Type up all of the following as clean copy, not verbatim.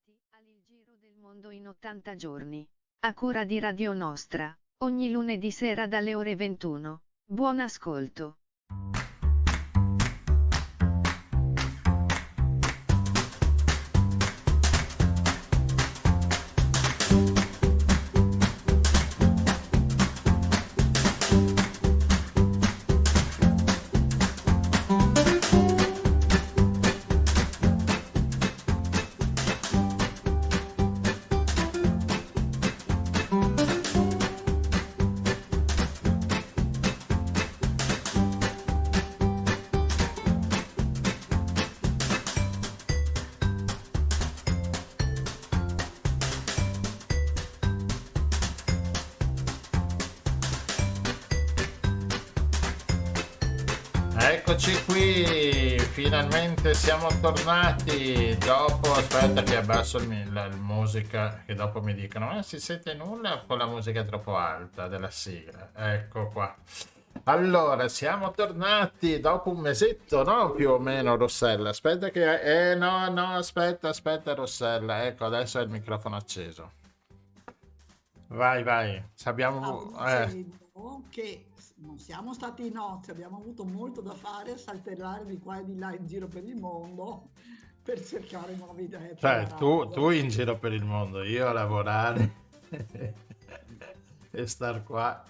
Il giro del mondo in 80 giorni. A cura di Radio Nostra, ogni lunedì sera dalle ore 21. Buon ascolto. Eccoci qui, finalmente siamo tornati dopo, aspetta che abbasso la musica, che dopo mi dicono, ma si sente nulla con la musica troppo alta della sigla, ecco qua. Allora, siamo tornati dopo un mesetto, no? Più o meno, Rossella, aspetta che, no, aspetta Rossella, ecco, adesso è il microfono acceso. Vai, abbiamo... dicendo che non siamo stati in nozze, abbiamo avuto molto da fare a saltellare di qua e di là in giro per il mondo per cercare nuove idee. Cioè, tu in giro per il mondo, io a lavorare e star qua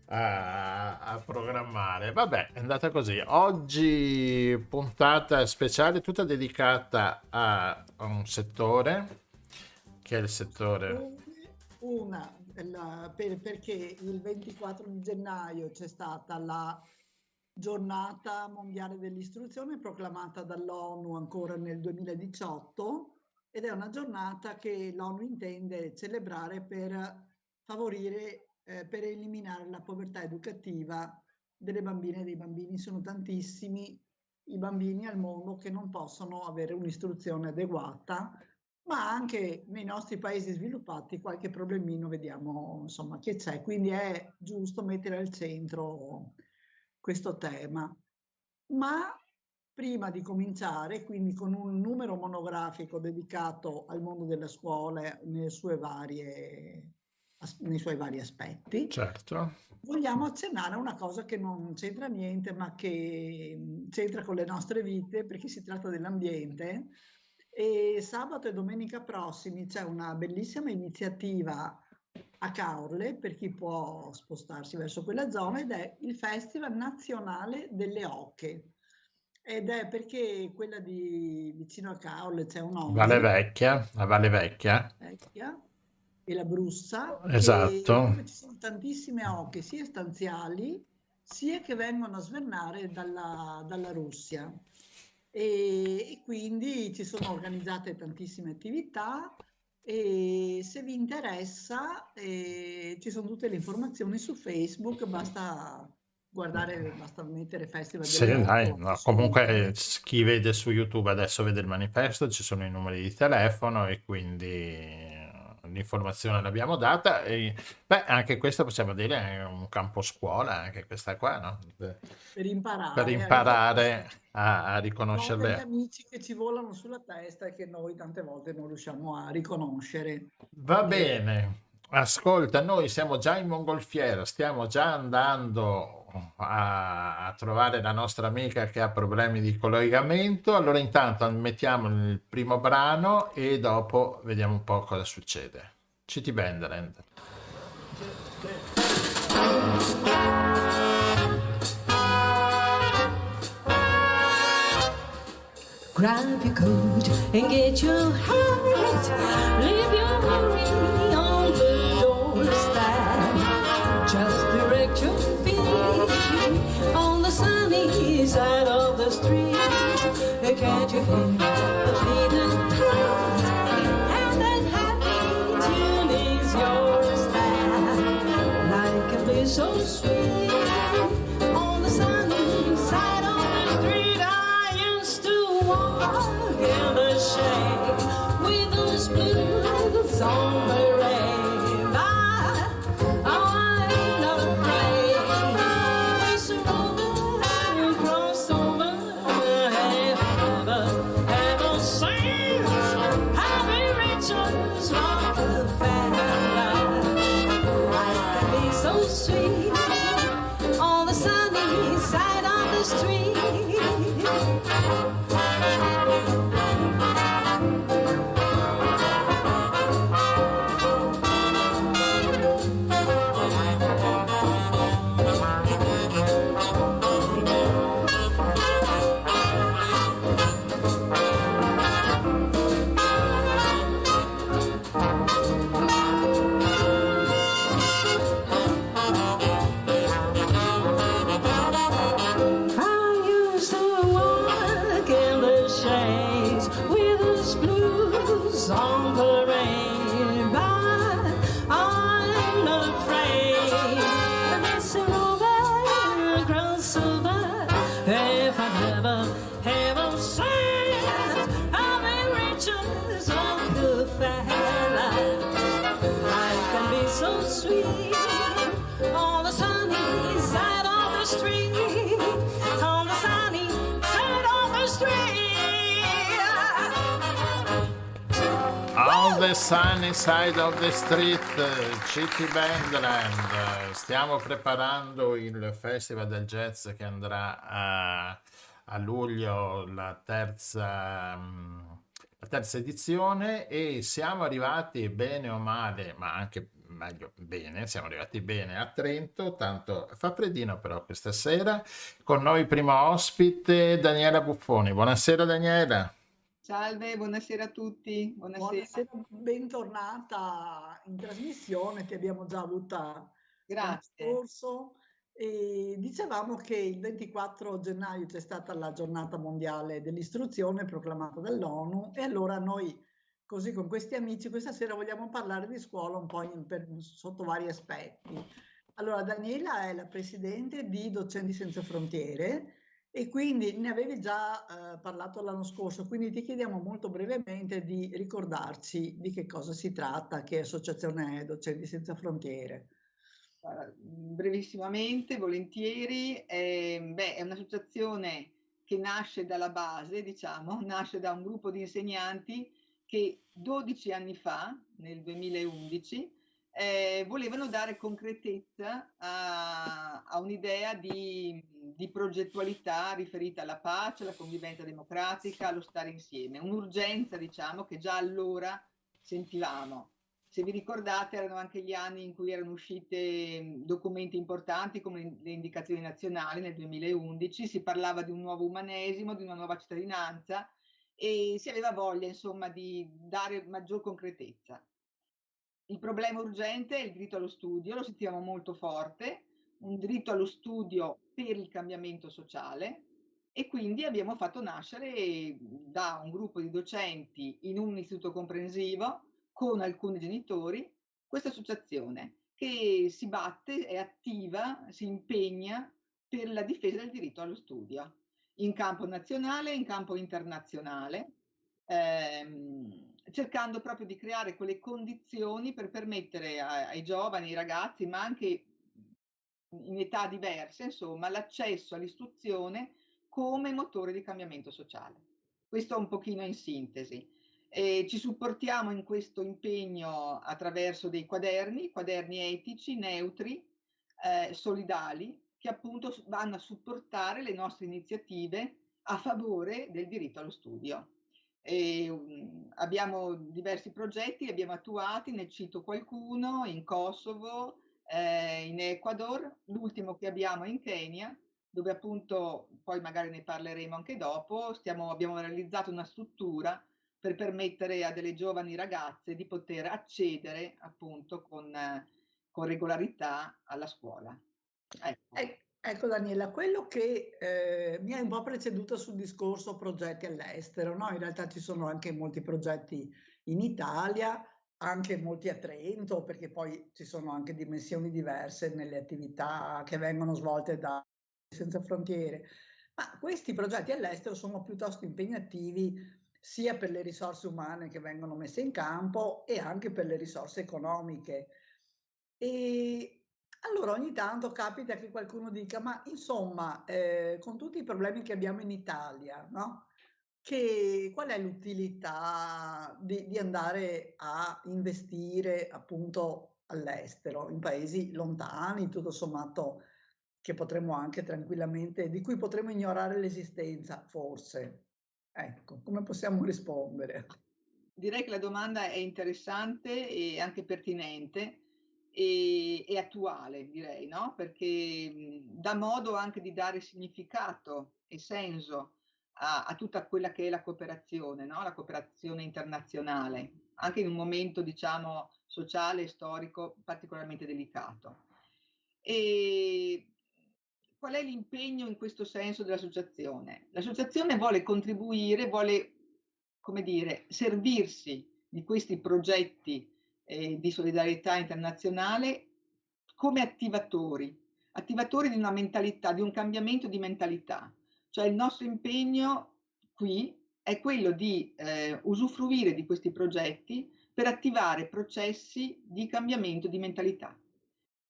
a programmare. Vabbè, è andata così. Oggi puntata speciale tutta dedicata a un settore, che è il settore... Perché il 24 di gennaio c'è stata la giornata mondiale dell'istruzione proclamata dall'ONU ancora nel 2018 ed è una giornata che l'ONU intende celebrare per favorire, per eliminare la povertà educativa delle bambine e dei bambini. Sono tantissimi i bambini al mondo che non possono avere un'istruzione adeguata, ma anche nei nostri paesi sviluppati qualche problemino vediamo insomma che c'è, quindi è giusto mettere al centro questo tema. Ma prima di cominciare, quindi con un numero monografico dedicato al mondo della scuola nei suoi vari aspetti, certo, vogliamo accennare a una cosa che non c'entra niente, ma che c'entra con le nostre vite, perché si tratta dell'ambiente. E sabato e domenica prossimi c'è una bellissima iniziativa a Caorle per chi può spostarsi verso quella zona ed è il Festival Nazionale delle Oche, ed è perché quella di vicino a Caorle c'è un la Valle Vecchia e la Brussa, esatto, dove ci sono tantissime oche sia stanziali sia che vengono a svernare dalla Russia. E quindi ci sono organizzate tantissime attività e se vi interessa ci sono tutte le informazioni su Facebook, basta guardare, basta mettere Festival delle sì, dai, Oche. no, comunque chi vede su YouTube adesso vede il manifesto, ci sono i numeri di telefono e quindi l'informazione l'abbiamo data e beh, anche questo possiamo dire è un campo scuola, anche questa qua, no? Per imparare a riconoscerle. Sono degli amici che ci volano sulla testa e che noi tante volte non riusciamo a riconoscere. Va bene, ascolta, noi siamo già in mongolfiera, stiamo già andando a trovare la nostra amica che ha problemi di collegamento. Allora intanto mettiamo il primo brano e dopo vediamo un po' cosa succede. City Banderland. Grab your coat and get your hat. Leave your worry on the doorstep. Just direct your feet on the sunny side of the street. Can't you hear the fleeting tide? And that happy tune is your style. Life can be so sweet on the sunny side of the street. I used to walk in the shade with those blues on the rain. I ain't not afraid. We surround and cross over. Have a soldiers on parade, but I'm not afraid. This over, cross over, if I ever said I'll be riches on the fair life. Life can be so sweet on the sunny side of the street, on the sunny side of the street. On the sunny side of the street, City Bandland. Stiamo preparando il Festival del Jazz che andrà a luglio, la terza edizione, e siamo arrivati bene o male, ma anche meglio bene, siamo arrivati bene a Trento, tanto fa freddino però questa sera. Con noi primo ospite Daniela Buffoni. Buonasera Daniela. Salve, buonasera a tutti. Buonasera, bentornata in trasmissione, ti abbiamo già avuta l'anno Grazie. scorso. E dicevamo che il 24 gennaio c'è stata la giornata mondiale dell'istruzione proclamata dall'ONU, e allora noi, così con questi amici, questa sera vogliamo parlare di scuola un po' sotto vari aspetti. Allora, Daniela è la presidente di Docenti Senza Frontiere e quindi ne avevi già parlato l'anno scorso, quindi ti chiediamo molto brevemente di ricordarci di che cosa si tratta, che associazione è Docenti Senza Frontiere. Brevissimamente, volentieri, è un'associazione che nasce dalla base, diciamo, nasce da un gruppo di insegnanti che 12 anni fa, nel 2011, volevano dare concretezza a un'idea di progettualità riferita alla pace, alla convivenza democratica, allo stare insieme, un'urgenza, diciamo, che già allora sentivamo. Se vi ricordate, erano anche gli anni in cui erano uscite documenti importanti come le indicazioni nazionali nel 2011, si parlava di un nuovo umanesimo, di una nuova cittadinanza, e si aveva voglia, insomma, di dare maggior concretezza. Il problema urgente è il diritto allo studio, lo sentivamo molto forte, un diritto allo studio per il cambiamento sociale, e quindi abbiamo fatto nascere da un gruppo di docenti in un istituto comprensivo con alcuni genitori questa associazione che si batte, è attiva, si impegna per la difesa del diritto allo studio in campo nazionale e in campo internazionale, cercando proprio di creare quelle condizioni per permettere ai giovani, ai ragazzi, ma anche in età diverse, insomma, l'accesso all'istruzione come motore di cambiamento sociale. Questo un pochino in sintesi. Ci supportiamo in questo impegno attraverso dei quaderni etici, neutri, solidali, che appunto vanno a supportare le nostre iniziative a favore del diritto allo studio. Abbiamo diversi progetti, li abbiamo attuati, ne cito qualcuno, in Kosovo, in Ecuador, l'ultimo che abbiamo è in Kenya, dove appunto, poi magari ne parleremo anche dopo, abbiamo realizzato una struttura per permettere a delle giovani ragazze di poter accedere appunto con regolarità alla scuola. Ecco Daniela, quello che mi hai un po' preceduto sul discorso progetti all'estero, no? In realtà ci sono anche molti progetti in Italia, anche molti a Trento, perché poi ci sono anche dimensioni diverse nelle attività che vengono svolte da Senza Frontiere. Ma questi progetti all'estero sono piuttosto impegnativi sia per le risorse umane che vengono messe in campo e anche per le risorse economiche. E allora ogni tanto capita che qualcuno dica, ma insomma, con tutti i problemi che abbiamo in Italia, no? Qual è l'utilità di andare a investire appunto all'estero, in paesi lontani, tutto sommato, che potremmo anche tranquillamente, di cui potremmo ignorare l'esistenza, forse. Ecco, come possiamo rispondere? Direi che la domanda è interessante e anche pertinente e attuale, direi, no? Perché dà modo anche di dare significato e senso a tutta quella che è la cooperazione, no? La cooperazione internazionale, anche in un momento, diciamo, sociale e storico particolarmente delicato. E qual è l'impegno in questo senso dell'associazione? L'associazione vuole contribuire, vuole, come dire, servirsi di questi progetti di solidarietà internazionale come attivatori di una mentalità, di un cambiamento di mentalità. Cioè il nostro impegno qui è quello di usufruire di questi progetti per attivare processi di cambiamento di mentalità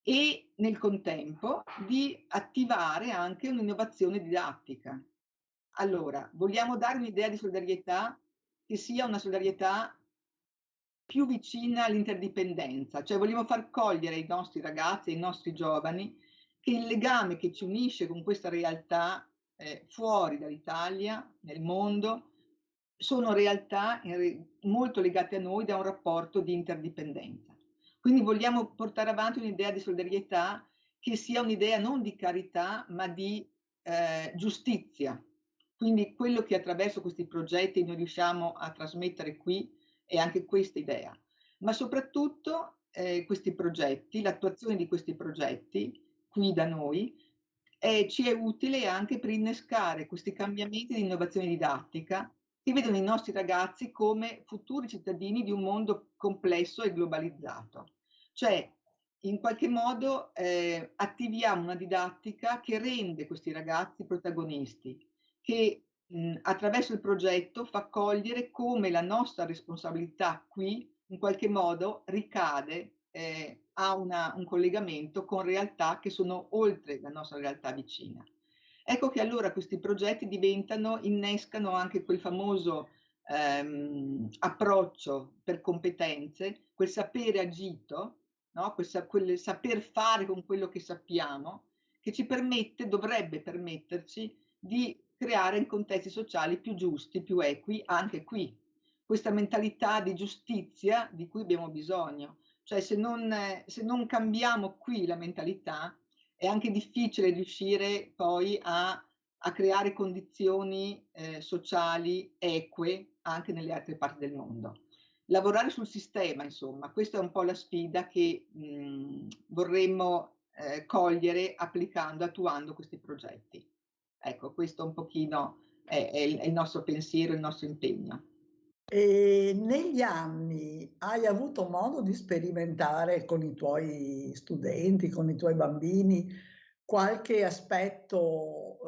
e nel contempo di attivare anche un'innovazione didattica. Allora, vogliamo dare un'idea di solidarietà che sia una solidarietà più vicina all'interdipendenza, cioè vogliamo far cogliere ai nostri ragazzi, ai nostri giovani, che il legame che ci unisce con questa realtà fuori dall'Italia, nel mondo, sono realtà molto legate a noi da un rapporto di interdipendenza. Quindi vogliamo portare avanti un'idea di solidarietà che sia un'idea non di carità, ma di giustizia. Quindi quello che attraverso questi progetti noi riusciamo a trasmettere qui è anche questa idea. Ma soprattutto questi progetti, l'attuazione di questi progetti qui da noi, ci è utile anche per innescare questi cambiamenti di innovazione didattica che vedono i nostri ragazzi come futuri cittadini di un mondo complesso e globalizzato. Cioè, in qualche modo attiviamo una didattica che rende questi ragazzi protagonisti, che attraverso il progetto fa cogliere come la nostra responsabilità qui in qualche modo ricade ha un collegamento con realtà che sono oltre la nostra realtà vicina. Ecco che allora questi progetti innescano anche quel famoso approccio per competenze, quel sapere agito, no? Quel saper fare con quello che sappiamo, che ci dovrebbe permetterci di creare in contesti sociali più giusti, più equi, anche qui. Questa mentalità di giustizia di cui abbiamo bisogno. Cioè se non cambiamo qui la mentalità, è anche difficile riuscire poi a creare condizioni sociali eque anche nelle altre parti del mondo. Lavorare sul sistema, insomma, questa è un po' la sfida che vorremmo cogliere attuando questi progetti. Ecco, questo un pochino è il nostro pensiero, il nostro impegno. E negli anni hai avuto modo di sperimentare con i tuoi studenti, con i tuoi bambini, qualche aspetto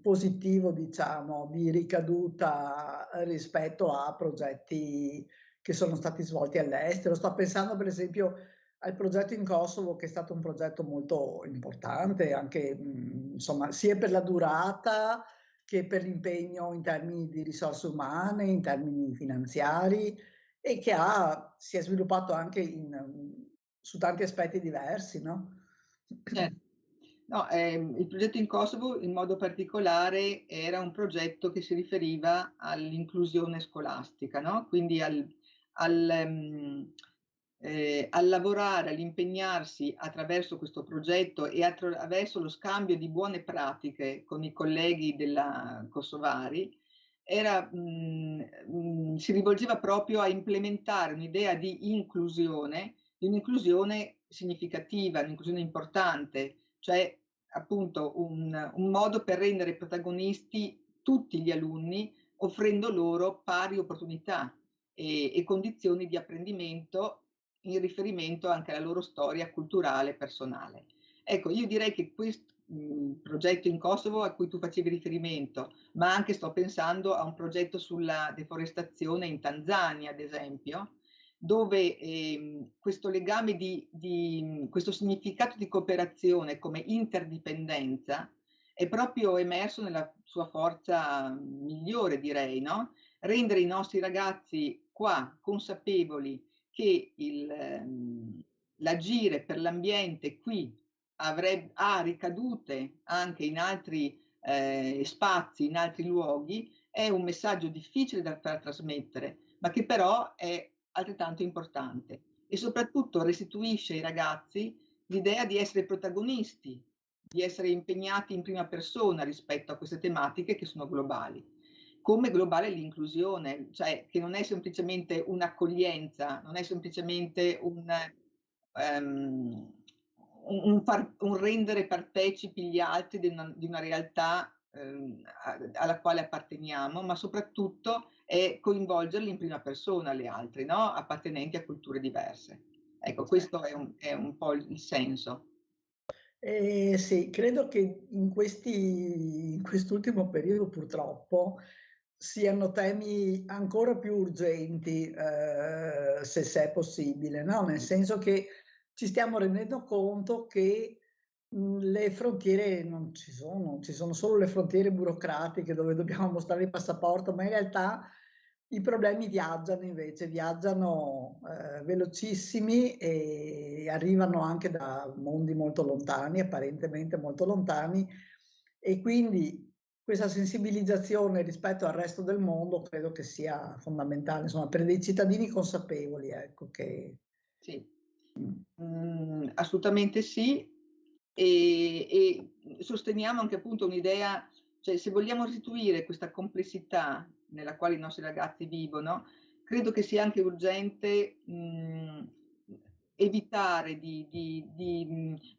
positivo, diciamo, di ricaduta rispetto a progetti che sono stati svolti all'estero? Sto pensando per esempio al progetto in Kosovo, che è stato un progetto molto importante, anche insomma, sia per la durata che per l'impegno in termini di risorse umane, in termini finanziari, e che si è sviluppato anche su tanti aspetti diversi, no? Certo. No, il progetto in Kosovo in modo particolare era un progetto che si riferiva all'inclusione scolastica, no? Quindi al lavorare, all'impegnarsi attraverso questo progetto e attraverso lo scambio di buone pratiche con i colleghi kosovari, si rivolgeva proprio a implementare un'idea di un'inclusione significativa, un'inclusione importante, cioè appunto un modo per rendere protagonisti tutti gli alunni, offrendo loro pari opportunità e condizioni di apprendimento in riferimento anche alla loro storia culturale personale. Ecco, io direi che questo progetto in Kosovo a cui tu facevi riferimento, ma anche sto pensando a un progetto sulla deforestazione in Tanzania, ad esempio, dove questo legame questo significato di cooperazione come interdipendenza è proprio emerso nella sua forza migliore, direi, no? Rendere i nostri ragazzi qua consapevoli che l'agire per l'ambiente qui ha ricadute anche in altri spazi, in altri luoghi, è un messaggio difficile da far trasmettere, ma che però è altrettanto importante e soprattutto restituisce ai ragazzi l'idea di essere protagonisti, di essere impegnati in prima persona rispetto a queste tematiche che sono globali. Come globale l'inclusione, cioè che non è semplicemente un'accoglienza, non è semplicemente un rendere partecipi gli altri di una realtà alla quale apparteniamo, ma soprattutto è coinvolgerli in prima persona le altre, no? Appartenenti a culture diverse. Ecco, questo è un po' il senso. Sì, credo che in quest'ultimo periodo purtroppo siano temi ancora più urgenti, se è possibile, no? Nel senso che ci stiamo rendendo conto che le frontiere non ci sono solo le frontiere burocratiche dove dobbiamo mostrare il passaporto, ma in realtà i problemi viaggiano invece, viaggiano velocissimi e arrivano anche da mondi molto lontani, apparentemente molto lontani, e quindi questa sensibilizzazione rispetto al resto del mondo credo che sia fondamentale, insomma, per dei cittadini consapevoli, ecco, che... Sì, assolutamente sì, e sosteniamo anche appunto un'idea, cioè se vogliamo restituire questa complessità nella quale i nostri ragazzi vivono, credo che sia anche urgente evitare di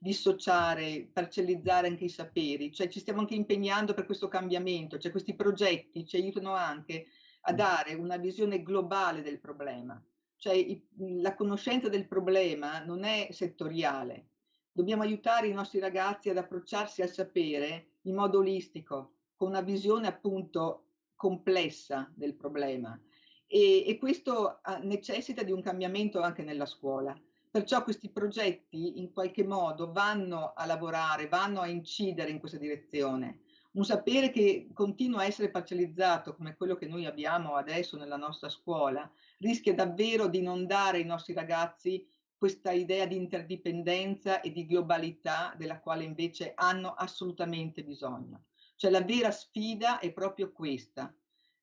dissociare, parcellizzare anche i saperi, cioè ci stiamo anche impegnando per questo cambiamento, cioè questi progetti ci aiutano anche a dare una visione globale del problema. Cioè la conoscenza del problema non è settoriale. Dobbiamo aiutare i nostri ragazzi ad approcciarsi al sapere in modo olistico, con una visione appunto complessa del problema. E questo necessita di un cambiamento anche nella scuola. Perciò questi progetti in qualche modo vanno a lavorare, vanno a incidere in questa direzione. Un sapere che continua a essere parcellizzato come quello che noi abbiamo adesso nella nostra scuola, rischia davvero di non dare ai nostri ragazzi questa idea di interdipendenza e di globalità della quale invece hanno assolutamente bisogno. Cioè la vera sfida è proprio questa,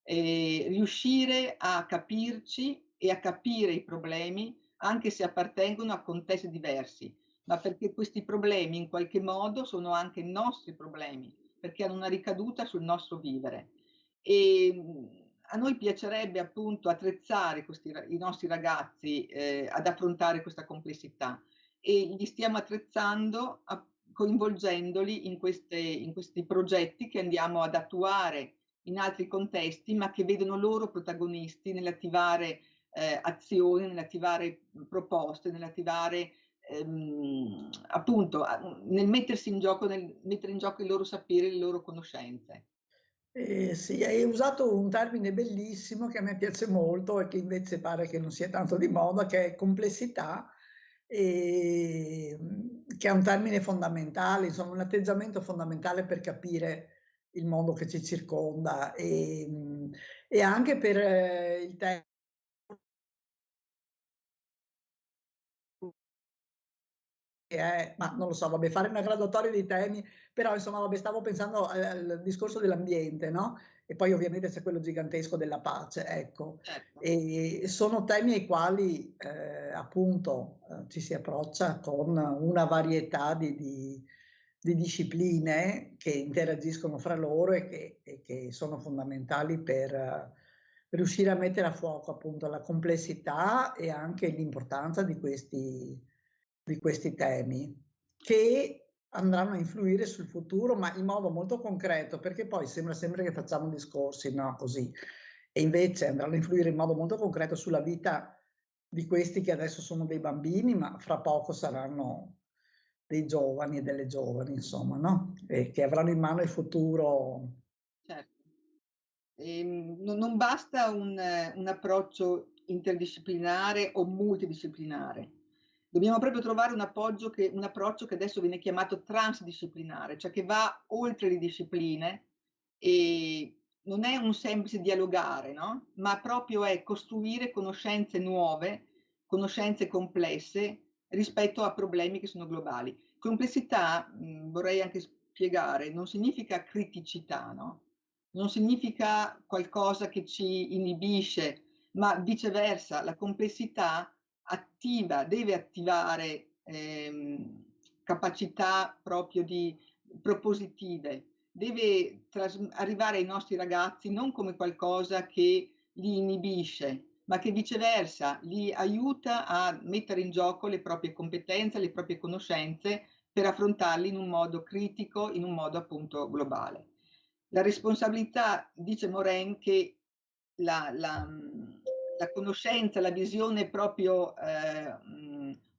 riuscire a capirci e a capire i problemi anche se appartengono a contesti diversi, ma perché questi problemi in qualche modo sono anche nostri problemi, perché hanno una ricaduta sul nostro vivere. E a noi piacerebbe appunto attrezzare i nostri ragazzi ad affrontare questa complessità e li stiamo attrezzando coinvolgendoli in questi progetti che andiamo ad attuare in altri contesti, ma che vedono loro protagonisti nell'attivare azioni, nell'attivare proposte, nell'attivare appunto nel mettersi in gioco, nel mettere in gioco il loro sapere, le loro conoscenze. Sì, hai usato un termine bellissimo che a me piace molto e che invece pare che non sia tanto di moda, che è complessità, che è un termine fondamentale, insomma un atteggiamento fondamentale per capire il mondo che ci circonda e anche per il tempo. Ma non lo so, vabbè, fare una graduatoria dei temi, però insomma, vabbè, stavo pensando al discorso dell'ambiente, no? E poi ovviamente c'è quello gigantesco della pace, ecco. Certo. E sono temi ai quali appunto ci si approccia con una varietà di discipline che interagiscono fra loro e che sono fondamentali per riuscire a mettere a fuoco appunto la complessità e anche l'importanza di questi temi che andranno a influire sul futuro, ma in modo molto concreto, perché poi sembra sempre che facciamo discorsi, no, così, e invece andranno a influire in modo molto concreto sulla vita di questi che adesso sono dei bambini, ma fra poco saranno dei giovani e delle giovani, insomma, no? E che avranno in mano il futuro. Certo. Non basta un approccio interdisciplinare o multidisciplinare. Dobbiamo proprio trovare un approccio che adesso viene chiamato transdisciplinare, cioè che va oltre le discipline e non è un semplice dialogare, no? Ma proprio è costruire conoscenze nuove, conoscenze complesse rispetto a problemi che sono globali. Complessità, vorrei anche spiegare, non significa criticità, no? Non significa qualcosa che ci inibisce, ma viceversa, la complessità deve attivare capacità proprio propositive, deve arrivare ai nostri ragazzi non come qualcosa che li inibisce, ma che viceversa li aiuta a mettere in gioco le proprie competenze, le proprie conoscenze per affrontarli in un modo critico, in un modo appunto globale. La responsabilità, dice Morin, che la conoscenza, la visione proprio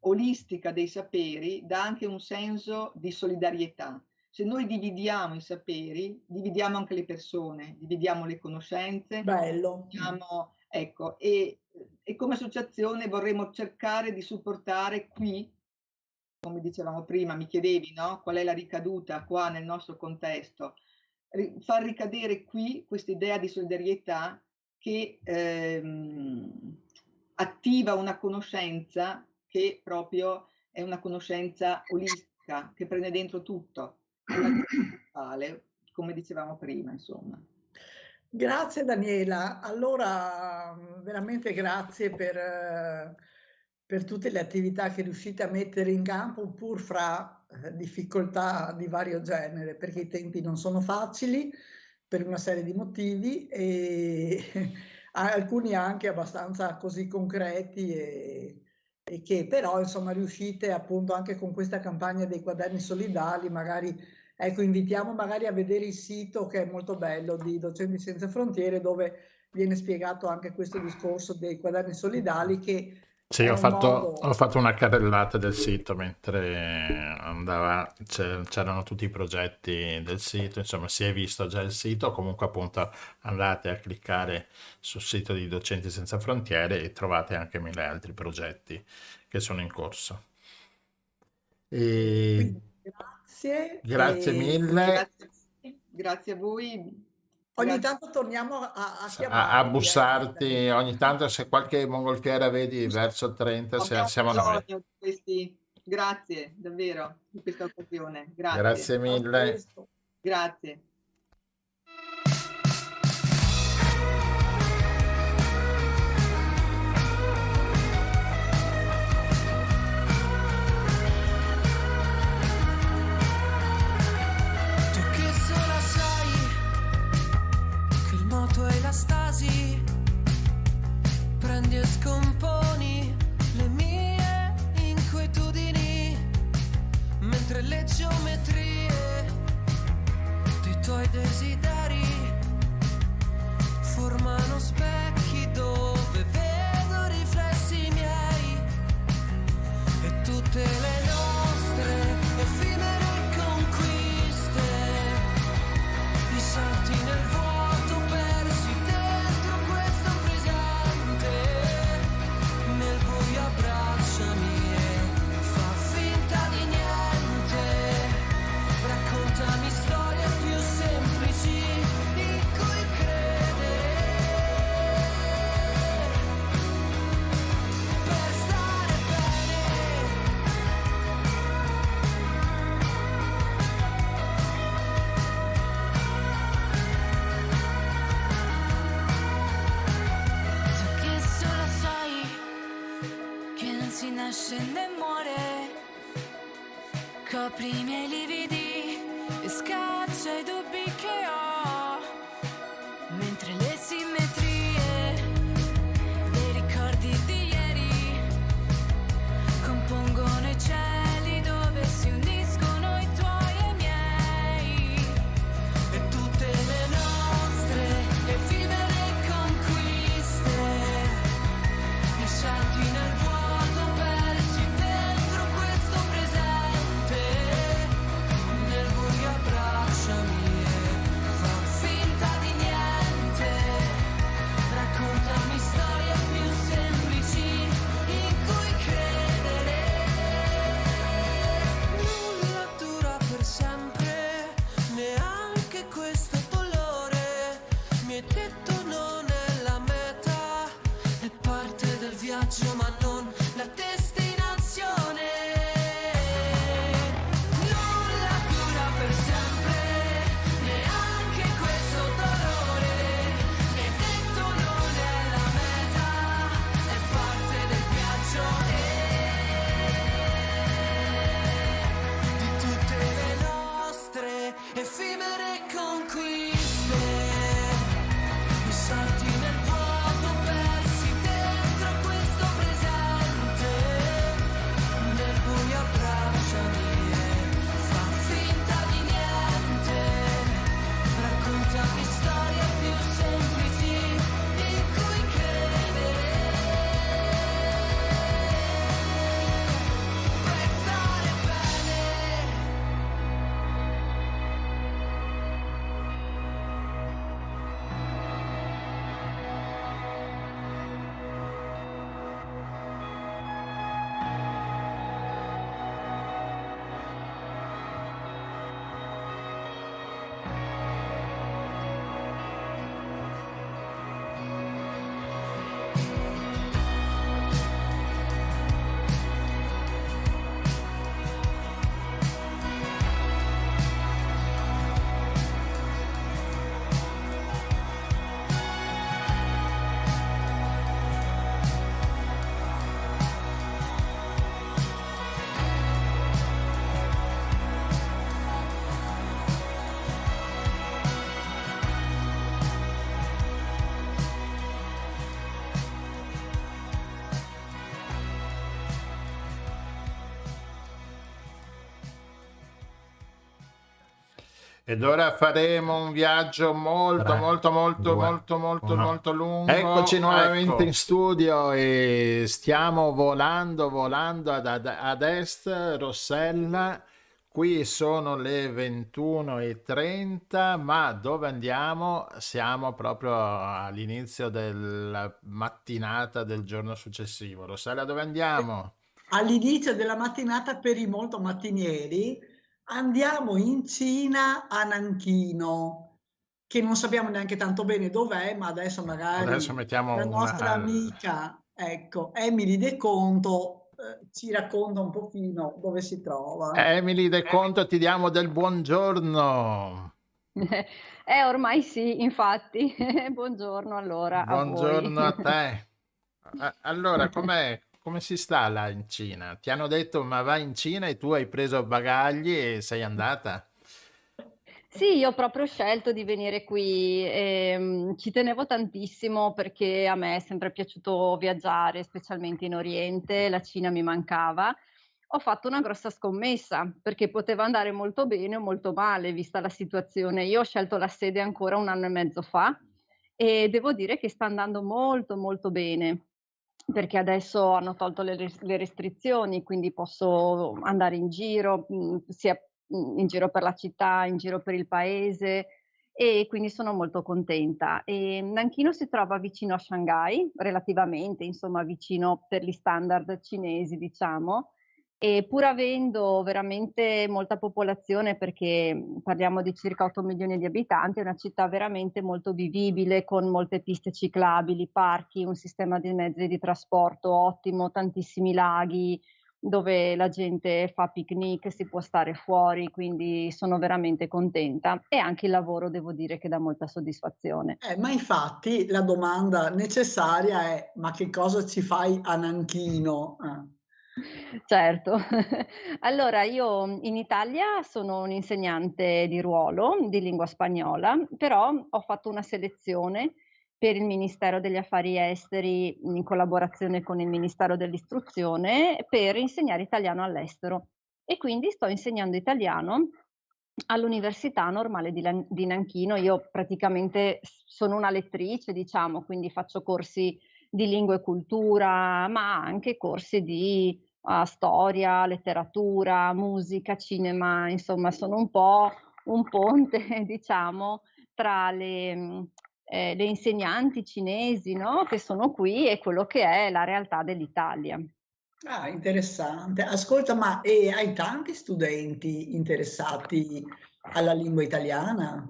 olistica dei saperi dà anche un senso di solidarietà. Se noi dividiamo i saperi, dividiamo anche le persone, dividiamo le conoscenze. Bello. Ecco, e come associazione vorremmo cercare di supportare qui, come dicevamo prima, mi chiedevi, no? Qual è la ricaduta qua nel nostro contesto? Far ricadere qui questa idea di solidarietà che attiva una conoscenza che proprio è una conoscenza olistica, che prende dentro tutto, come dicevamo prima, insomma. Grazie Daniela, allora veramente grazie per tutte le attività che riuscite a mettere in campo pur fra difficoltà di vario genere, perché i tempi non sono facili per una serie di motivi e alcuni anche abbastanza così concreti e che però insomma riuscite appunto anche con questa campagna dei quaderni solidali, magari ecco, invitiamo magari a vedere il sito che è molto bello di Docenti Senza Frontiere, dove viene spiegato anche questo discorso dei quaderni solidali che sì, ho fatto una carrellata del sito mentre andava, c'erano tutti i progetti del sito, insomma si è visto già il sito, comunque appunto andate a cliccare sul sito di Docenti Senza Frontiere e trovate anche 1000 altri progetti che sono in corso. E... Grazie mille. Grazie a voi. Ogni tanto torniamo a chiamarti, a bussarti, ogni tanto se qualche mongolfiera vedi verso 30 siamo noi. Grazie davvero di questa occasione. Grazie. Grazie mille. Grazie. Stasi, prendi e scomponi le mie inquietudini, mentre le geometrie dei tuoi desideri formano specchi dove vedo riflessi miei e tutte le nostre effimere conquiste, i salti nel vuoto. Scende e muore, copri i miei lividi e scaccia i dubbi che ho, mentre le simmetrie dei ricordi di ieri compongono i cieli dove si uniscono i tuoi e i miei e tutte le nostre effimere conquiste, i salti nel vuoto. Ma non la destinazione. Nulla dura per sempre, neanche questo dolore. E detto non è la meta, è parte del viaggio di tutte le nostre effimere conquiste. I salti nel vuoto persi dentro questo presente. Ed ora faremo un viaggio molto, 3, molto, molto, 2, molto, molto, 1. molto lungo. Eccoci nuovamente Ecco. in studio e stiamo volando ad est, Rossella. Qui sono le 21:30, ma dove andiamo? Siamo proprio all'inizio della mattinata del giorno successivo. Rossella, dove andiamo? All'inizio della mattinata per i molto mattinieri andiamo in Cina a Nanchino, che non sappiamo neanche tanto bene dov'è, ma adesso magari Adesso mettiamo la nostra una... amica, ecco, Emily De Conto, ci racconta un pochino dove si trova. Emily De Conto, ti diamo del buongiorno. Ormai sì, infatti. Buongiorno allora a voi. Buongiorno a te. Allora, come si sta là in Cina? Ti hanno detto, ma vai in Cina e tu hai preso bagagli e sei andata? Sì, io ho proprio scelto di venire qui. Ci tenevo tantissimo perché a me è sempre piaciuto viaggiare, specialmente in Oriente, la Cina mi mancava. Ho fatto una grossa scommessa perché poteva andare molto bene o molto male, vista la situazione. Io ho scelto la sede ancora 1 anno e mezzo fa e devo dire che sta andando molto molto bene. Perché adesso hanno tolto le restrizioni, quindi posso andare in giro, sia in giro per la città, in giro per il paese e quindi sono molto contenta. Nanchino si trova vicino a Shanghai, relativamente, insomma vicino per gli standard cinesi, diciamo, e pur avendo veramente molta popolazione, perché parliamo di circa 8 milioni di abitanti, è una città veramente molto vivibile, con molte piste ciclabili, parchi, un sistema di mezzi di trasporto ottimo, tantissimi laghi dove la gente fa picnic, si può stare fuori, quindi sono veramente contenta. E anche il lavoro devo dire che dà molta soddisfazione. Ma infatti la domanda necessaria è: ma che cosa ci fai a Nanchino? Certo. Allora io in Italia sono un'insegnante di ruolo di lingua spagnola, però ho fatto una selezione per il Ministero degli Affari Esteri in collaborazione con il Ministero dell'Istruzione per insegnare italiano all'estero e quindi sto insegnando italiano all'Università Normale di Nanchino. Io praticamente sono una lettrice, diciamo, quindi faccio corsi di lingua e cultura, ma anche corsi di storia, letteratura, musica, cinema, insomma sono un po' un ponte, diciamo, tra le insegnanti cinesi, no, che sono qui e quello che è la realtà dell'Italia. Ah, interessante. Ascolta, ma hai tanti studenti interessati alla lingua italiana?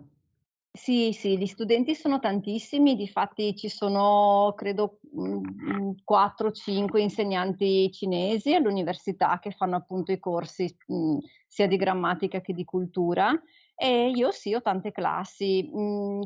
Sì, sì, gli studenti sono tantissimi, difatti ci sono credo 4-5 insegnanti cinesi all'università che fanno appunto i corsi sia di grammatica che di cultura e io sì, ho tante classi.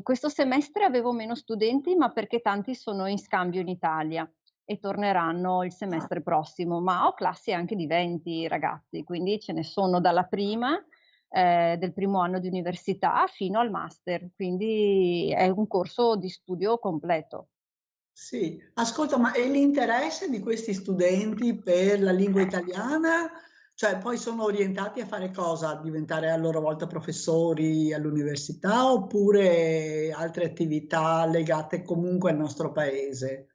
Questo semestre avevo meno studenti, ma perché tanti sono in scambio in Italia e torneranno il semestre prossimo, ma ho classi anche di 20 ragazzi, quindi ce ne sono dalla prima del primo anno di università fino al master, quindi è un corso di studio completo. Sì, ascolta, ma e l'interesse di questi studenti per la lingua italiana? Cioè, poi sono orientati a fare cosa? A diventare a loro volta professori all'università oppure altre attività legate comunque al nostro paese?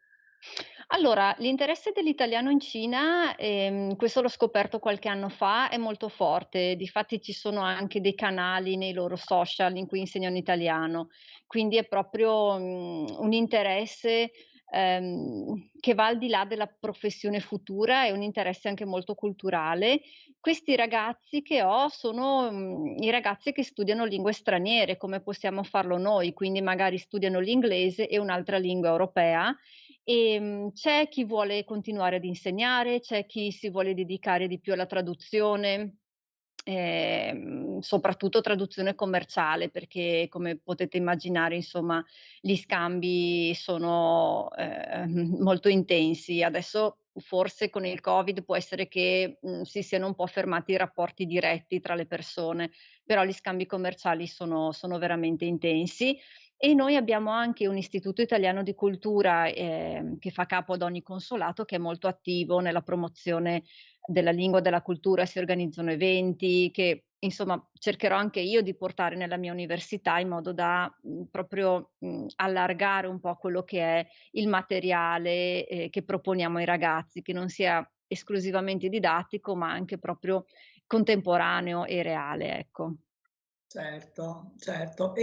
Allora, l'interesse dell'italiano in Cina, questo l'ho scoperto qualche anno fa, è molto forte. Difatti ci sono anche dei canali nei loro social in cui insegnano italiano, quindi è proprio, un interesse, che va al di là della professione futura, è un interesse anche molto culturale. Questi ragazzi che ho sono, i ragazzi che studiano lingue straniere, come possiamo farlo noi, quindi magari studiano l'inglese e un'altra lingua europea. C'è chi vuole continuare ad insegnare, c'è chi si vuole dedicare di più alla traduzione, soprattutto traduzione commerciale, perché come potete immaginare, insomma, gli scambi sono, molto intensi. Adesso forse con il Covid può essere che, si siano un po' fermati i rapporti diretti tra le persone, però gli scambi commerciali sono veramente intensi e noi abbiamo anche un Istituto Italiano di Cultura che fa capo ad ogni consolato, che è molto attivo nella promozione della lingua e della cultura, si organizzano eventi che insomma cercherò anche io di portare nella mia università in modo da proprio allargare un po' quello che è il materiale che proponiamo ai ragazzi, che non sia esclusivamente didattico, ma anche proprio contemporaneo e reale, ecco. Certo, certo.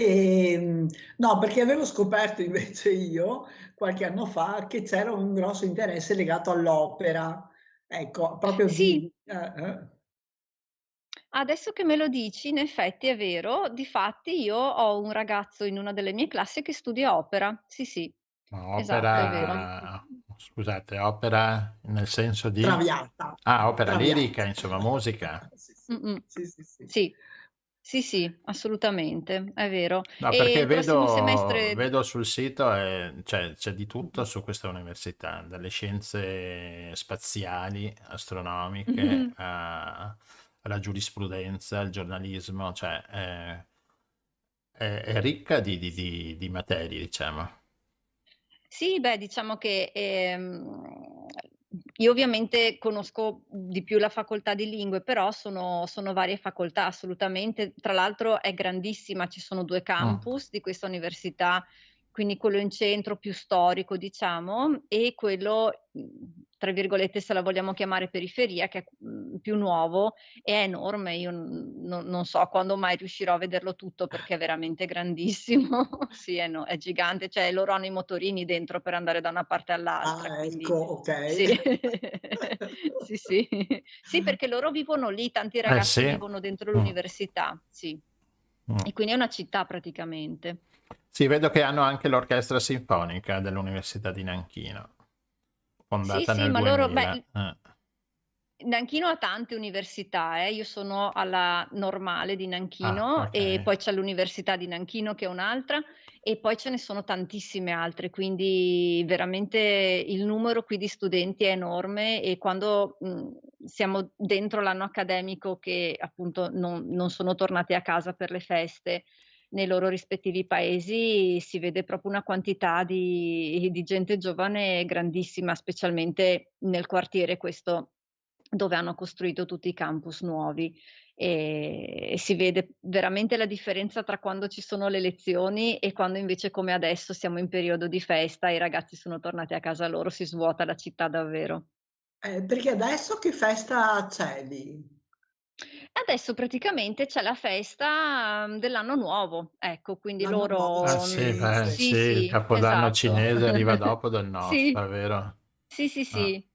No, perché avevo scoperto invece io qualche anno fa che c'era un grosso interesse legato all'opera, ecco, proprio Sì, adesso che me lo dici, in effetti è vero. Difatti io ho un ragazzo in una delle mie classi che studia opera. Sì, sì, Ma esatto, è vero. scusate, opera nel senso di... Traviata, opera lirica, traviata. insomma, musica. Sì, sì, Mh-mh. sì, sì, sì. Sì, sì, sì, assolutamente, è vero. No, E perché il prossimo vedo, semestre vedo sul sito, c'è di tutto su questa università, dalle scienze spaziali, astronomiche, mh-mh. alla giurisprudenza, al giornalismo, cioè è ricca di materie, diciamo. Sì, beh, diciamo che, io ovviamente conosco di più la facoltà di lingue, però sono varie facoltà assolutamente. Tra l'altro è grandissima, ci sono 2 Mm. campus di questa università, quindi quello in centro più storico diciamo, e quello, tra virgolette, se la vogliamo chiamare periferia, che è, più nuovo, è enorme. Io non so quando mai riuscirò a vederlo tutto perché è veramente grandissimo. Sì, è gigante, cioè loro hanno i motorini dentro per andare da una parte all'altra, Ah, quindi ecco, ok. sì. Sì, sì. Sì, perché loro vivono lì, tanti ragazzi Sì. vivono dentro Mm. l'università, sì. Mm. E quindi è una città praticamente. Sì, vedo che hanno anche l'orchestra sinfonica dell'Università di Nanchino, Sì, fondata sì, nel ma loro, 2000. Nanchino ha tante università, io sono alla normale di Nanchino Ok. e poi c'è l'università di Nanchino che è un'altra e poi ce ne sono tantissime altre, quindi veramente il numero qui di studenti è enorme e quando siamo dentro l'anno accademico che appunto non sono tornati a casa per le feste nei loro rispettivi paesi, si vede proprio una quantità di gente giovane grandissima, specialmente nel quartiere questo dove hanno costruito tutti i campus nuovi e si vede veramente la differenza tra quando ci sono le lezioni e quando invece come adesso siamo in periodo di festa e i ragazzi sono tornati a casa loro, si svuota la città davvero. Perché adesso che festa c'è lì? Adesso praticamente c'è la festa dell'anno nuovo, ecco, quindi L'anno nuovo Ah loro sì, beh, cinese. sì, sì, il sì, Capodanno esatto. cinese arriva dopo del Sì, nostro, è vero? sì, sì, Ah. sì.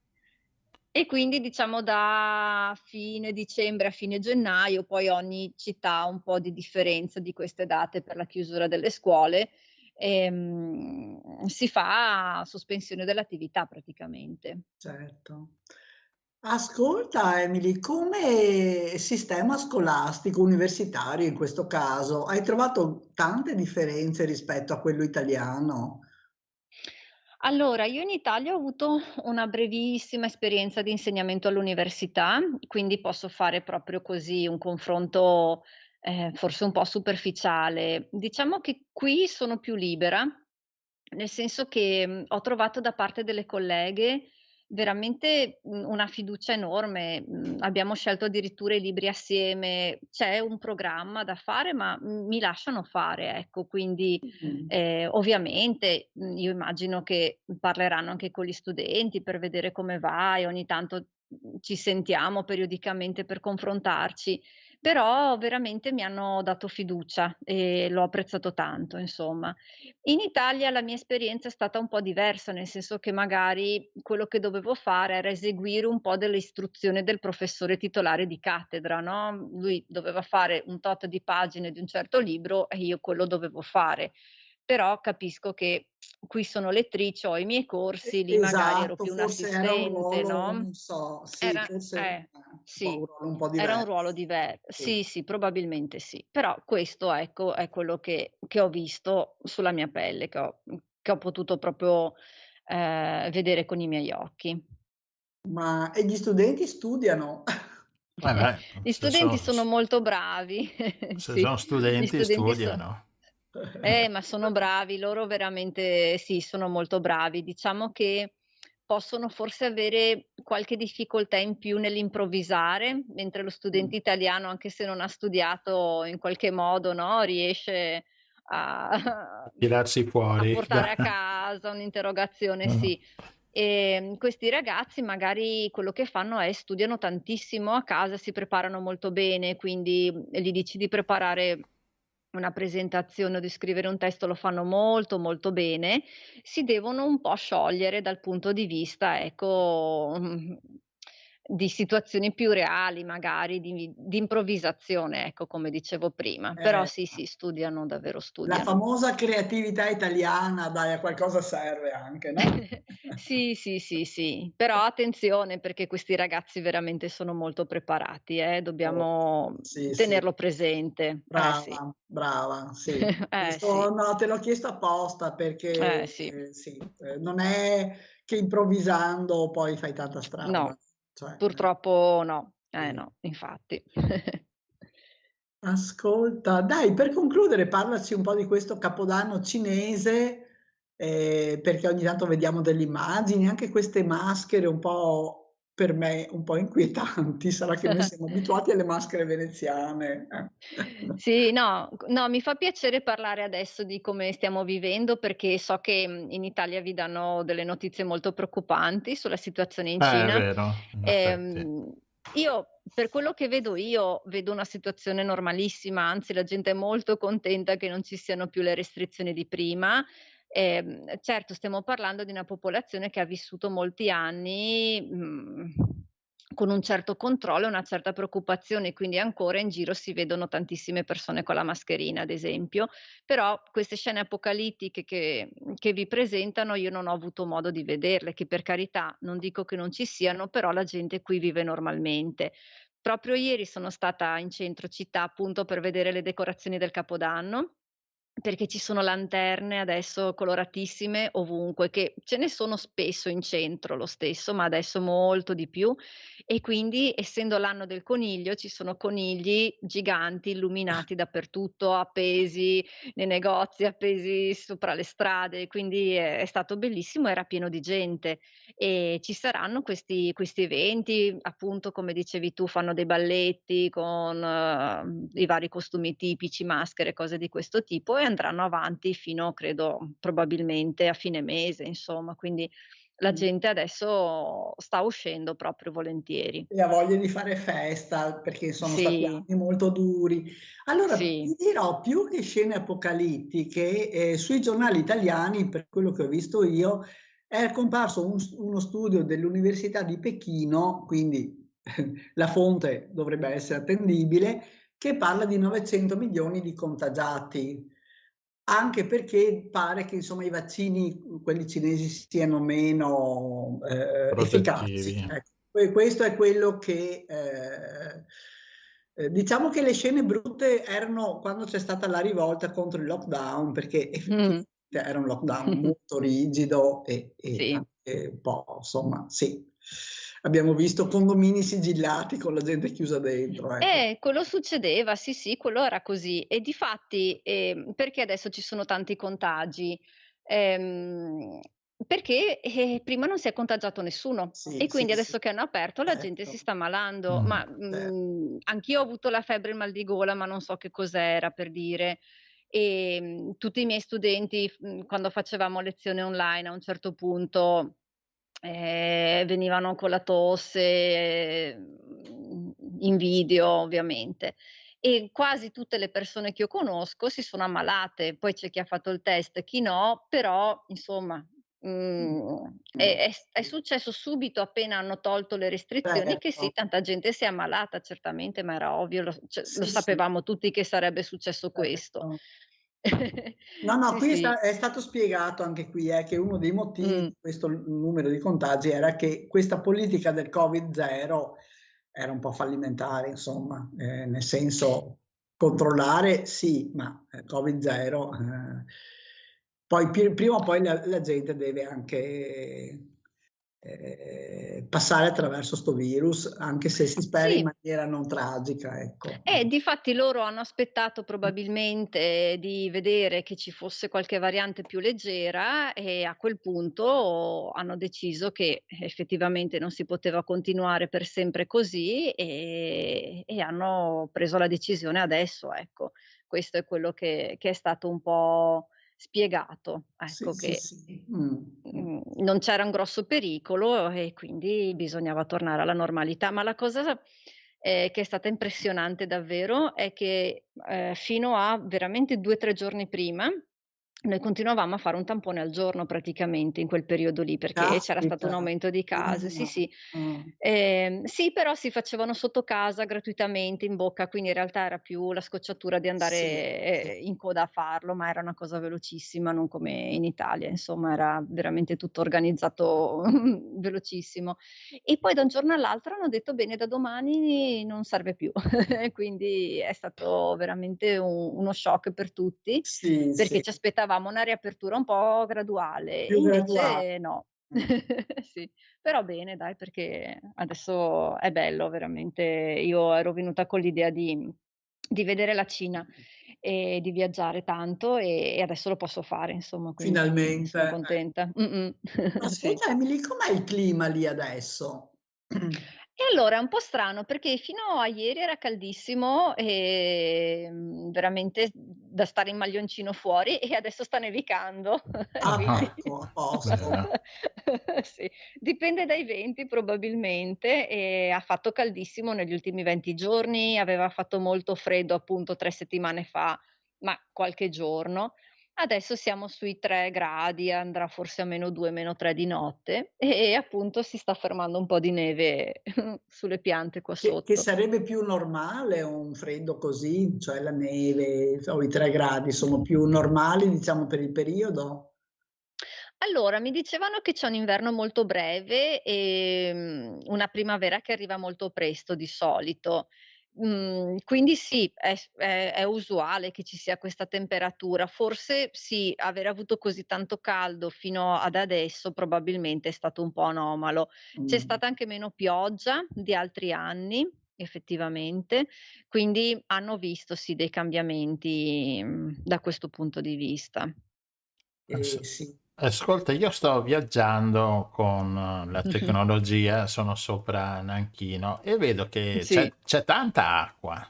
E quindi diciamo da fine dicembre a fine gennaio, poi ogni città ha un po' di differenza di queste date per la chiusura delle scuole, si fa sospensione dell'attività praticamente. Certo. Ascolta Emily, come sistema scolastico universitario in questo caso, hai trovato tante differenze rispetto a quello italiano? Allora, io in Italia ho avuto una brevissima esperienza di insegnamento all'università, quindi posso fare proprio così un confronto, forse un po' superficiale. Diciamo che qui sono più libera, nel senso che, ho trovato da parte delle colleghe veramente, una fiducia enorme. Abbiamo scelto addirittura i libri assieme, c'è un programma da fare, ma, mi lasciano fare, ecco. Quindi, Mm. ovviamente, io immagino che parleranno anche con gli studenti per vedere come va e ogni tanto, ci sentiamo periodicamente per confrontarci, però veramente mi hanno dato fiducia e l'ho apprezzato tanto, insomma. In Italia la mia esperienza è stata un po' diversa, nel senso che magari quello che dovevo fare era eseguire un po' delle istruzioni del professore titolare di cattedra, no, lui doveva fare un tot di pagine di un certo libro e io quello dovevo fare. Però capisco che qui sono lettrice, ho i miei corsi, lì magari ero Esatto, più un forse era un assistente, ruolo, no, non so, sì, era forse sì, un ruolo un po' era un diverso. ruolo Sì. sì, sì, probabilmente sì. Però questo, ecco, è quello che ho visto sulla mia pelle, che ho potuto proprio, vedere con i miei occhi. Ma e gli studenti studiano? Beh, Gli studenti sono molto bravi, se sì, sono gli studenti studenti so studiano. Ma sono bravi, loro veramente sì, sono molto bravi. Diciamo che possono forse avere qualche difficoltà in più nell'improvvisare, mentre lo studente italiano, anche se non ha studiato, in qualche modo, no, riesce a Tirarsi a fuori. portare a casa un'interrogazione, Mm. sì. Questi ragazzi magari quello che fanno è studiano tantissimo a casa, si preparano molto bene, quindi gli dici di preparare una presentazione o di scrivere un testo, lo fanno molto, molto bene. Si devono un po' sciogliere dal punto di vista, ecco, di situazioni più reali, magari di improvvisazione, ecco, come dicevo prima. Però Eh, sì, sì, studiano, davvero la studiano. famosa creatività italiana, dai, a qualcosa serve anche, no? Sì, sì, sì, sì, però attenzione perché questi ragazzi veramente sono molto preparati, Oh, dobbiamo sì, sì. tenerlo presente. Sì. Brava, brava, sì. Sì, Questo, no, te l'ho chiesto apposta perché sì. sì, non è che improvvisando poi fai tanta strada. No, Cioè, purtroppo no. sì. No, infatti. Ascolta, dai, per concludere, parlaci un po' di questo capodanno cinese, perché ogni tanto vediamo delle immagini, anche queste maschere un po' per me un po' inquietanti. Sarà che noi siamo abituati alle maschere veneziane. Sì, no, no, mi fa piacere parlare adesso di come stiamo vivendo perché so che in Italia vi danno delle notizie molto preoccupanti sulla situazione in È Cina. vero, in effetti. Ehm, io, per quello che io vedo una situazione normalissima, anzi la gente è molto contenta che non ci siano più le restrizioni di prima. Certo, stiamo parlando di una popolazione che ha vissuto molti anni, con un certo controllo e una certa preoccupazione, quindi ancora in giro si vedono tantissime persone con la mascherina, ad esempio, però queste scene apocalittiche che vi presentano io non ho avuto modo di vederle, che per carità non dico che non ci siano, però la gente qui vive normalmente. Proprio ieri sono stata in centro città appunto per vedere le decorazioni del Capodanno, perché ci sono lanterne adesso coloratissime ovunque, che ce ne sono spesso in centro lo stesso, ma adesso molto di più. E quindi, essendo l'anno del coniglio, ci sono conigli giganti illuminati dappertutto, appesi nei negozi, appesi sopra le strade, quindi è stato bellissimo, era pieno di gente. E ci saranno questi eventi, appunto, come dicevi tu, fanno dei balletti con i vari costumi tipici, maschere, cose di questo tipo e andranno avanti fino, credo, probabilmente a fine mese, insomma. Quindi la gente adesso sta uscendo proprio volentieri. E ha voglia di fare festa perché sono stati Sì, anni molto duri. Allora, sì. ti dirò più che scene apocalittiche, sui giornali italiani, per quello che ho visto io, è comparso uno studio dell'Università di Pechino, quindi la fonte dovrebbe essere attendibile, che parla di 900 milioni di contagiati. Anche perché pare che insomma i vaccini, quelli cinesi, siano meno efficaci. Protettivi. Ecco. Questo è quello che diciamo che le scene brutte erano quando c'è stata la rivolta contro il lockdown, perché Mh. effettivamente era un lockdown molto rigido e Sì. anche un po', insomma, sì. Abbiamo visto condomini sigillati con la gente chiusa dentro, ecco. Quello succedeva, sì, sì, quello era così. E difatti, perché adesso ci sono tanti contagi? Ehm, Perché, prima non si è contagiato nessuno Sì, e sì, quindi sì, adesso che hanno aperto la gente si certo, sta ammalando. Mm. Ma, certo. anch'io ho avuto la febbre e il mal di gola, ma non so che cos'era, per dire. Tutti i miei studenti, quando facevamo lezione online a un certo punto, venivano con la tosse, in video ovviamente. E quasi tutte le persone che io conosco si sono ammalate, poi c'è chi ha fatto il test, chi no, però insomma, è successo subito appena hanno tolto le restrizioni che sì, Certo, tanta gente si è ammalata certamente, ma era ovvio, lo sì, sì, sapevamo tutti che sarebbe successo questo. certo. No, no, Sì, qui sì. è stato spiegato anche qui che uno dei motivi Mh. di questo numero di contagi era che questa politica del Covid-0 era un po' fallimentare, insomma, nel senso controllare sì, ma Covid-0, poi prima o poi la gente deve anche passare attraverso sto virus, anche se si spera in Sì. maniera non tragica, ecco. Difatti loro hanno aspettato probabilmente di vedere che ci fosse qualche variante più leggera e a quel punto hanno deciso che effettivamente non si poteva continuare per sempre così e hanno preso la decisione adesso, ecco. Questo è quello che è stato un po' spiegato, Sì, ecco, sì, che sì. non c'era un grosso pericolo e quindi bisognava tornare alla normalità. Ma la cosa, che è stata impressionante davvero è che, fino a veramente 2, 3 giorni prima, noi continuavamo a fare un tampone al giorno praticamente in quel periodo lì, perché c'era stato un Caspita. aumento di case. Sì, sì. Mm. Sì, però si facevano sotto casa gratuitamente in bocca, quindi in realtà era più la scocciatura di andare, Sì. in coda a farlo, ma era una cosa velocissima, non come in Italia, insomma era veramente tutto organizzato velocissimo. E poi da un giorno all'altro hanno detto: "Bene, da domani non serve più." E quindi è stato veramente uno shock per tutti, Sì, perché sì, ci aspettavamo una riapertura un po' graduale e più graduale. invece no. Mm. Sì, però bene dai, perché adesso è bello veramente. Io ero venuta con l'idea di vedere la Cina e di viaggiare tanto e adesso lo posso fare insomma, quindi sono Finalmente. contenta. Sì. Ascolta Emily, com'è il clima lì adesso? E allora è un po' strano perché fino a ieri era caldissimo, veramente da stare in maglioncino fuori e adesso sta nevicando. Ah, Quindi ecco, a posto. Bene. sì, dipende dai venti probabilmente e ha fatto caldissimo negli ultimi 20 giorni, aveva fatto molto freddo appunto 3 settimane fa, ma qualche giorno. Adesso siamo sui 3 gradi, andrà forse a -2, -3 di notte e appunto si sta fermando un po' di neve sulle piante qua Che sotto. sarebbe più normale un freddo così, cioè la neve o i 3 gradi sono più normali, diciamo, per il periodo? Allora, mi dicevano che c'è un inverno molto breve, una primavera che arriva molto presto di solito. Quindi sì, è usuale che ci sia questa temperatura. Forse sì, aver avuto così tanto caldo fino ad adesso probabilmente è stato un po' anomalo. C'è Mh. stata anche meno pioggia di altri anni, effettivamente, quindi hanno visto sì dei cambiamenti, da questo punto di vista. Sì. Ascolta, io sto viaggiando con la Mh-mh. tecnologia, sono sopra Nanchino e vedo che Sì. c'è tanta acqua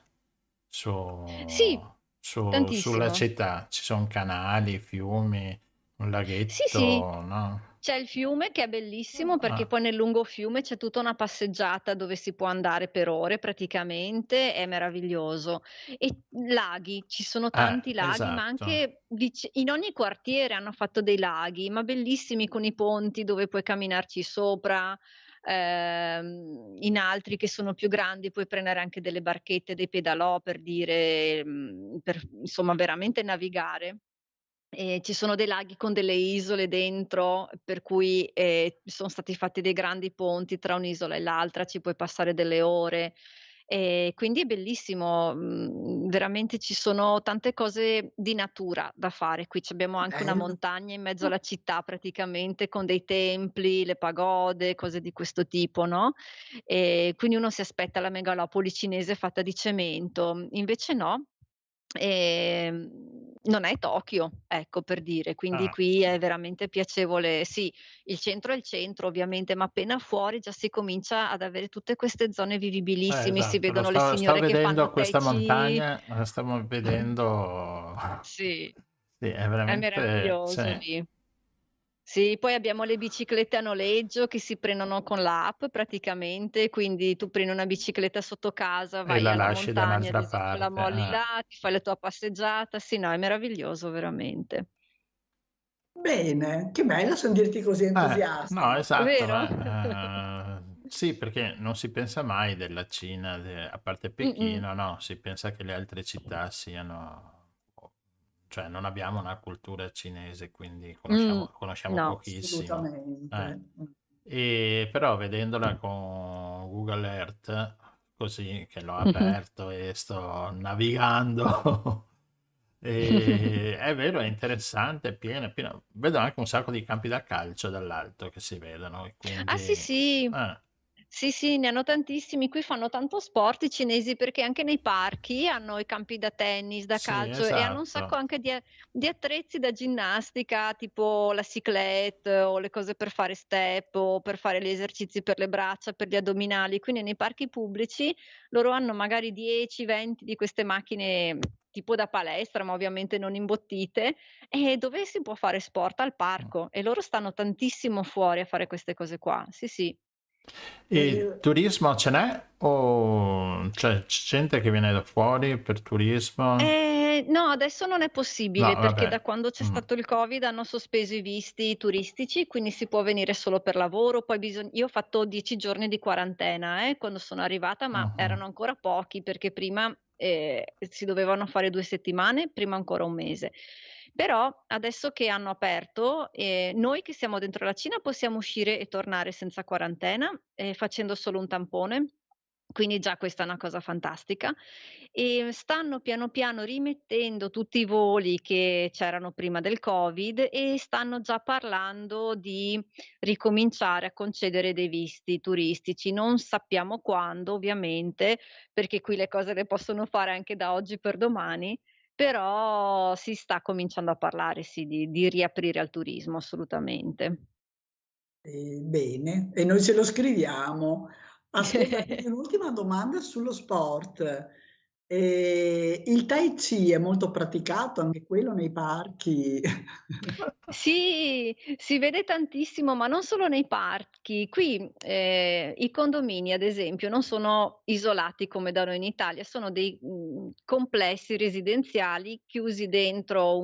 Sì, sulla tantissimo. città. Ci sono canali, fiumi, un Sì, sì, laghetto, no? c'è il fiume che è bellissimo perché Ah, poi nel lungo fiume c'è tutta una passeggiata dove si può andare per ore praticamente, è meraviglioso. E laghi, ci sono tanti laghi, ma esatto. anche in ogni quartiere hanno fatto dei laghi, ma bellissimi con i ponti dove puoi camminarci sopra, in altri che sono più grandi puoi prendere anche delle barchette, dei pedalò per dire, per insomma veramente navigare. Ci sono dei laghi con delle isole dentro, per cui, son stati fatti dei grandi ponti tra un'isola e l'altra, ci puoi passare delle ore. Quindi è bellissimo, veramente ci sono tante cose di natura da fare qui. C'abbiamo anche una Bello. montagna in mezzo alla città praticamente, con dei templi, le pagode, cose di questo tipo, no, quindi uno si aspetta la megalopoli cinese fatta di cemento, invece no. Non è Tokyo, ecco, per dire, quindi Ah, qui è veramente piacevole. Sì, il centro ovviamente, ma appena fuori già si comincia ad avere tutte queste zone vivibilissime, si esatto, vedono le sto signore che vedendo fanno questa tai chi. montagna, la stiamo vedendo. Sì, Sì, è è veramente, meraviglioso cioè, lì. Sì, poi abbiamo le biciclette a noleggio che si prendono con l'app praticamente, quindi tu prendi una bicicletta sotto casa, e vai la alla lasci da montagna, ad un'altra esempio la parte. molli là, ti fai la tua passeggiata. Sì, no, è meraviglioso veramente. Bene, che bello sentirti così No, entusiasta. esatto, Vero? ma sì, perché non si pensa mai della Cina, a parte Mh-mh. Pechino, no, si pensa che le altre città siano, cioè non abbiamo una cultura cinese, quindi Mh. conosciamo No. pochissimo. Eh. Assolutamente. E però vedendola con Google Earth, così che l'ho Mh-mh. aperto e sto navigando, è vero, è interessante, è pieno, è pieno. Vedo anche un sacco di campi da calcio dall'alto che si vedono, e Ah sì, quindi sì. Sì, sì, ne hanno tantissimi. Qui fanno tanto sport i cinesi perché anche nei parchi hanno i campi da tennis, da Sì, calcio e hanno un sacco esatto. anche di attrezzi da ginnastica, tipo la cyclette o le cose per fare step o per fare gli esercizi per le braccia, per gli addominali. Quindi nei parchi pubblici loro hanno magari 10, 20 di queste macchine tipo da palestra, ma ovviamente non imbottite, e dove si può fare sport al parco e loro stanno tantissimo fuori a fare queste cose qua. Sì, sì. E il turismo ce n'è? O c'è gente che viene da fuori per turismo? No, adesso non è No, possibile perché da vabbè. quando c'è Mm. stato il Covid hanno sospeso i visti turistici, quindi si può venire solo per lavoro. Poi io ho fatto 10 giorni di quarantena, quando sono arrivata, ma Mhm. erano ancora pochi perché prima si dovevano fare 2 settimane, prima ancora un mese. Però adesso che hanno aperto, noi che siamo dentro la Cina possiamo uscire e tornare senza quarantena, facendo solo un tampone. Quindi già questa è una cosa fantastica. E stanno piano piano rimettendo tutti i voli che c'erano prima del Covid e stanno già parlando di ricominciare a concedere dei visti turistici. Non sappiamo quando, ovviamente, perché qui le cose le possono fare anche da oggi per domani, però si sta cominciando a parlare, sì, di riaprire al turismo, assolutamente. Bene, e noi ce lo scriviamo. Ascolta, quindi un'ultima domanda sullo sport. Il Tai Chi è molto praticato anche quello nei parchi? Sì, si vede tantissimo, ma non solo nei parchi. Qui i condomini, ad esempio, non sono isolati come da noi in Italia, sono dei complessi residenziali chiusi dentro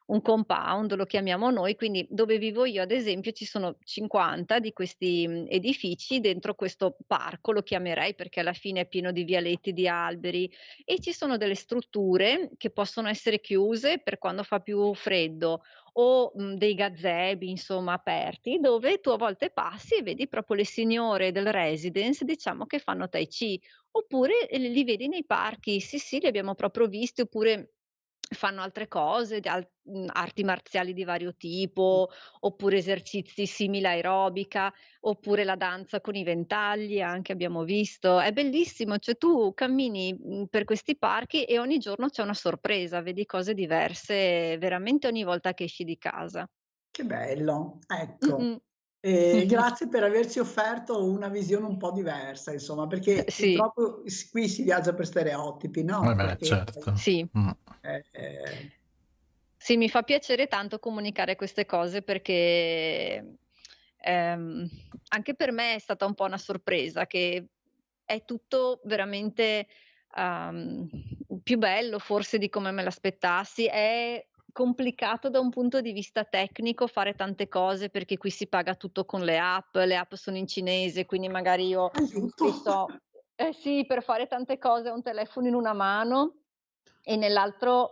un compound, lo chiamiamo noi, quindi dove vivo io, ad esempio, ci sono 50 di questi edifici dentro questo parco, lo chiamerei perché alla fine è pieno di vialetti, di alberi, e ci sono delle strutture che possono essere chiuse per quando fa più freddo o dei gazebi, insomma, aperti, dove tu a volte passi e vedi proprio le signore del residence, diciamo, che fanno Tai Chi, oppure li vedi nei parchi. Sì, sì, li abbiamo proprio visti, oppure fanno altre cose, arti marziali di vario tipo, oppure esercizi simili aerobica, oppure la danza con i ventagli anche abbiamo visto. È bellissimo, cioè tu cammini, per questi parchi e ogni giorno c'è una sorpresa, vedi cose diverse veramente ogni volta che esci di casa. Che bello, ecco. Mh-mh. Grazie per averci offerto una visione un po' diversa, insomma, perché Sì, purtroppo qui si viaggia per stereotipi, no? Beh, Perché certo. sì. Mm. eh, Sì, mi fa piacere tanto comunicare queste cose perché, ehm, anche per me è stata un po' una sorpresa che è tutto veramente, uhm, più bello forse di come me l'aspettassi. È complicato da un punto di vista tecnico fare tante cose perché qui si paga tutto con le app sono in cinese, quindi magari io aiuto. spesso eh sì, per fare tante cose ho un telefono in una mano e nell'altra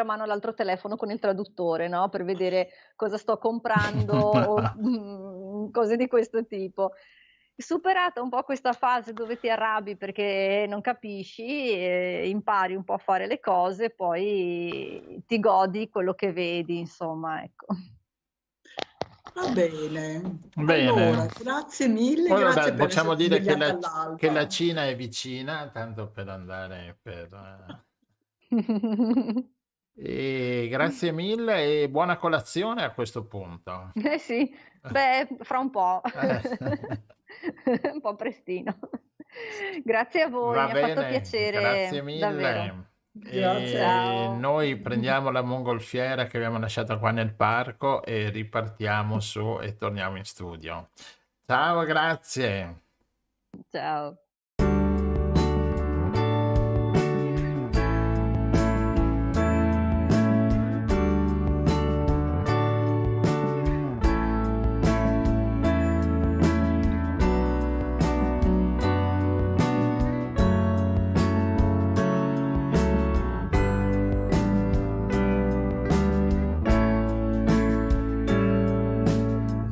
mano l'altro telefono con il traduttore, no, per vedere cosa sto comprando o, cose di questo tipo. Superata un po' questa fase dove ti arrabbi perché non capisci, impari un po' a fare le cose, poi ti godi quello che vedi, insomma, ecco. Va bene. Allora, Bene. grazie mille, Ora dai, grazie per possiamo esserti dire che svegliata che la all'alba. Cina è vicina, tanto per andare E grazie mille e buona colazione a questo punto. Eh sì, beh, fra un po', Eh. un po' prestino. Grazie a voi, Va mi ha fatto bene, grazie piacere, davvero. mille. Grazie a te. E Ciao. noi prendiamo la mongolfiera che abbiamo lasciato qua nel parco e ripartiamo su e torniamo in studio. Ciao, grazie. Ciao.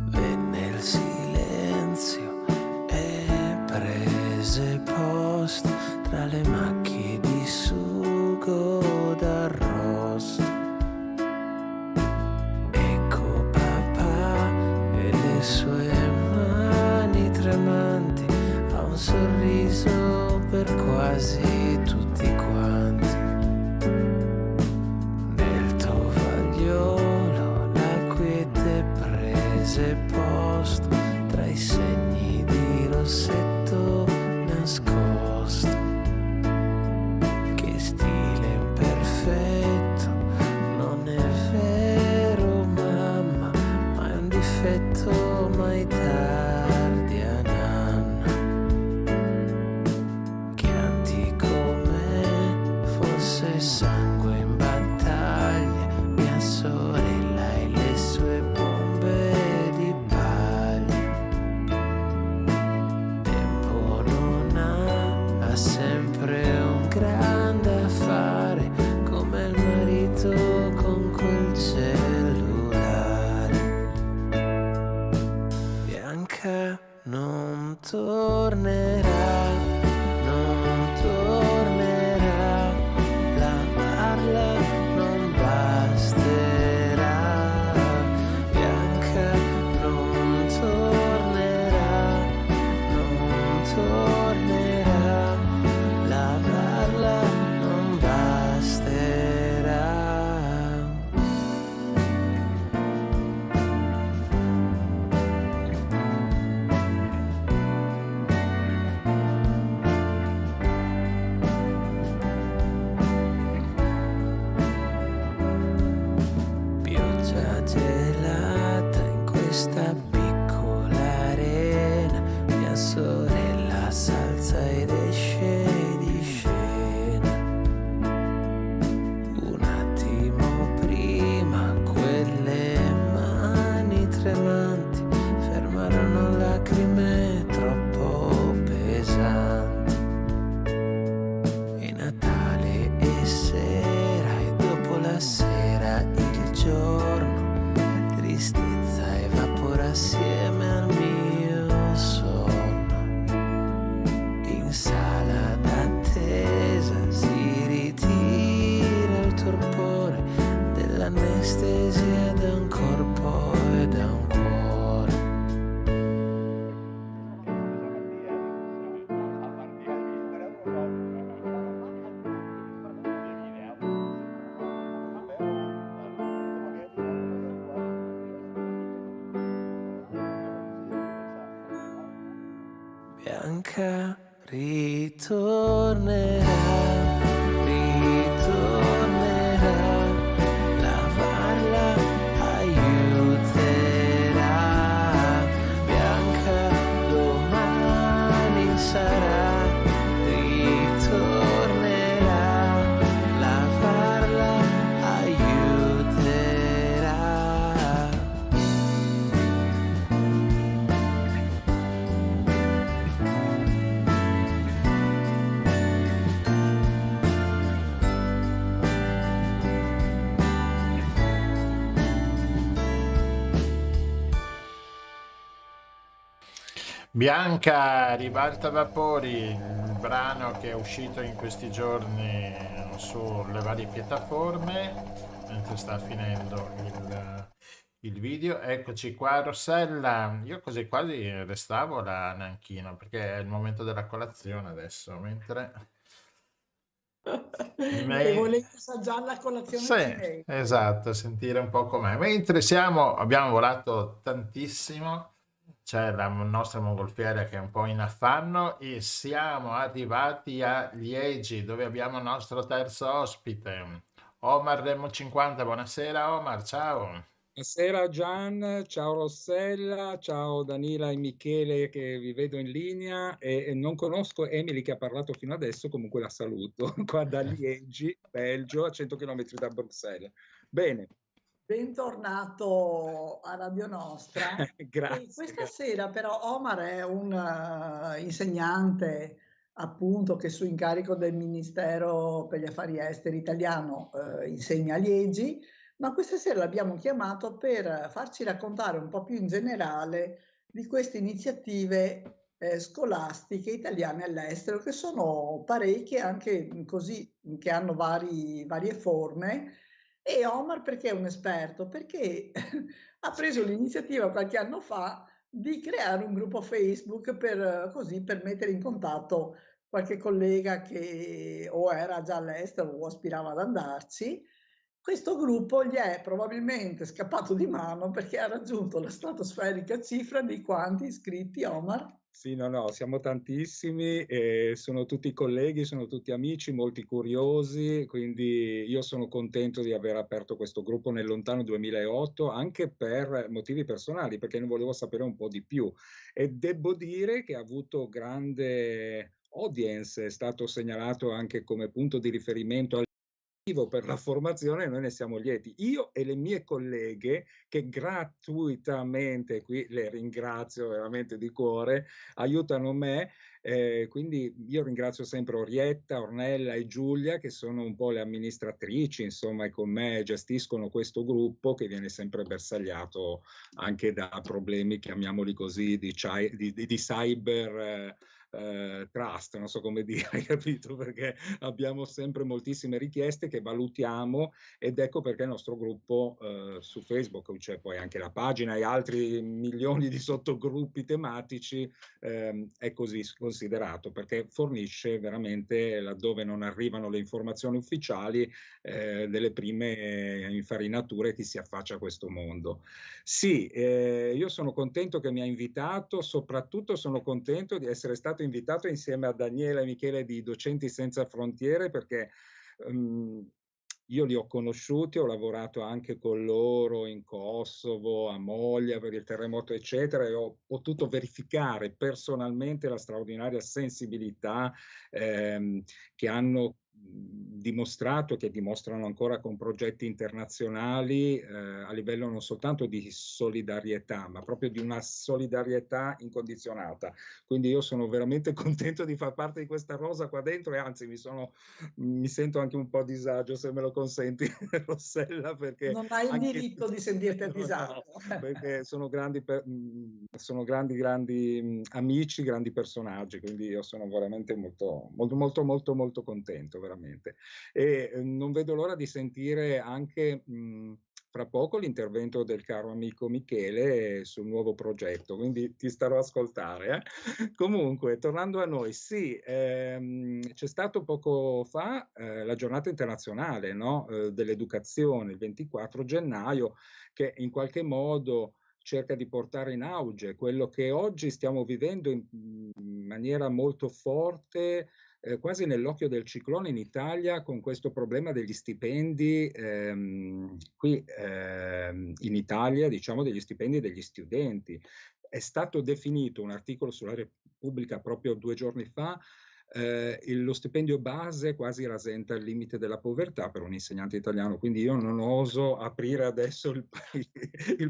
Venne il silenzio e prese quasi tutti quanti. Nel tovagliolo la quiete prese posto tra i segni di rossetto nascosto. Che stile imperfetto, non è vero mamma, ma è un difetto mai tardi a nanna. Chianti come fosse sangue in battaglia, mia sorella e le sue bombe di paglia. Tempo non ha sempre un grande affare, come il marito con quel cellulare. Bianca non tornerà, non tornerà, lavarla non basterà. Bianca non tornerà, non tornerà, lavarla non basterà. Pioggia gelata in questa piccola arena, mia sorella s'alza ed esce di scena. Un attimo prima quelle mani tremanti fermarono lacrime troppo pesanti. E Natale e sera e dopo la sera il giorno, tristezza evapora assieme al mio sonno. In sala d'attesa si ritira il torpore dell'anestesia da un corpo e da un cuore. Bianca ritornerà, ritornerà, lavarla aiuterà. Bianca domani sarà, ritornerà, lavarla aiuterà. Bianca, Ribalta Vapori, il brano che è uscito in questi giorni sulle varie piattaforme, mentre sta finendo il video. Eccoci qua, Rossella. Io così quasi restavo la Nanchino, perché è il momento della colazione adesso, mentre... E volevi assaggiare la colazione Sì, cinese. esatto, sentire un po' com'è. Mentre abbiamo volato tantissimo, c'è la nostra mongolfiera che è un po' in affanno e siamo arrivati a Liegi, dove abbiamo il nostro terzo ospite, Omar Remo 50. Buonasera Omar, ciao. Buonasera Gian, ciao Rossella, ciao Danila e Michele che vi vedo in linea e non conosco Emily che ha parlato fino adesso, comunque la saluto, qua da Liegi, Belgio, a 100 km da Bruxelles. Bene. Bentornato a Radio Nostra. Grazie. E questa sera però Omar è un insegnante appunto che su incarico del Ministero per gli Affari Esteri italiano insegna a Liegi, ma questa sera l'abbiamo chiamato per farci raccontare un po' più in generale di queste iniziative scolastiche italiane all'estero, che sono parecchie, anche così, che hanno varie forme. E Omar perché è un esperto? Perché ha preso l'iniziativa qualche anno fa di creare un gruppo Facebook per mettere in contatto qualche collega che o era già all'estero o aspirava ad andarci. Questo gruppo gli è probabilmente scappato di mano perché ha raggiunto la stratosferica cifra di quanti iscritti, Omar? Sì, no, siamo tantissimi, sono tutti colleghi, sono tutti amici, molti curiosi, quindi io sono contento di aver aperto questo gruppo nel lontano 2008, anche per motivi personali, perché ne volevo sapere un po' di più. E devo dire che ha avuto grande audience, è stato segnalato anche come punto di riferimento per la formazione, e noi ne siamo lieti. Io e le mie colleghe che gratuitamente, qui le ringrazio veramente di cuore, aiutano me, quindi io ringrazio sempre Orietta, Ornella e Giulia, che sono un po' le amministratrici, insomma, e con me gestiscono questo gruppo che viene sempre bersagliato anche da problemi, chiamiamoli così, di cyber trust, non so come dire, capito? Perché abbiamo sempre moltissime richieste che valutiamo, ed ecco perché il nostro gruppo su Facebook, c'è poi anche la pagina e altri milioni di sottogruppi tematici, è così considerato, perché fornisce veramente, laddove non arrivano le informazioni ufficiali, delle prime infarinature che si affaccia a questo mondo. Sì, io sono contento che mi ha invitato, soprattutto sono contento di essere stato invitato insieme a Daniela e Michele di Docenti Senza Frontiere, perché io li ho conosciuti, ho lavorato anche con loro in Kosovo, a Moglia per il terremoto, eccetera, e ho potuto verificare personalmente la straordinaria sensibilità che hanno dimostrato, che dimostrano ancora con progetti internazionali, a livello non soltanto di solidarietà, ma proprio di una solidarietà incondizionata. Quindi io sono veramente contento di far parte di questa rosa qua dentro, e anzi mi sento anche un po' a disagio, se me lo consenti, Rossella, perché Non hai il anche diritto di sentirti a disagio. perché sono grandi amici, grandi personaggi, quindi io sono veramente molto contento, veramente. E non vedo l'ora di sentire anche fra poco l'intervento del caro amico Michele sul nuovo progetto, quindi ti starò a ascoltare. Comunque, tornando a noi, sì, c'è stato poco fa la giornata internazionale, no, dell'educazione, il 24 gennaio, che in qualche modo cerca di portare in auge quello che oggi stiamo vivendo in maniera molto forte, quasi nell'occhio del ciclone in Italia, con questo problema degli stipendi qui in Italia, diciamo, degli stipendi degli studenti. È stato definito un articolo sulla Repubblica proprio 2 giorni fa, lo stipendio base quasi rasenta il limite della povertà per un insegnante italiano, quindi io non oso aprire adesso il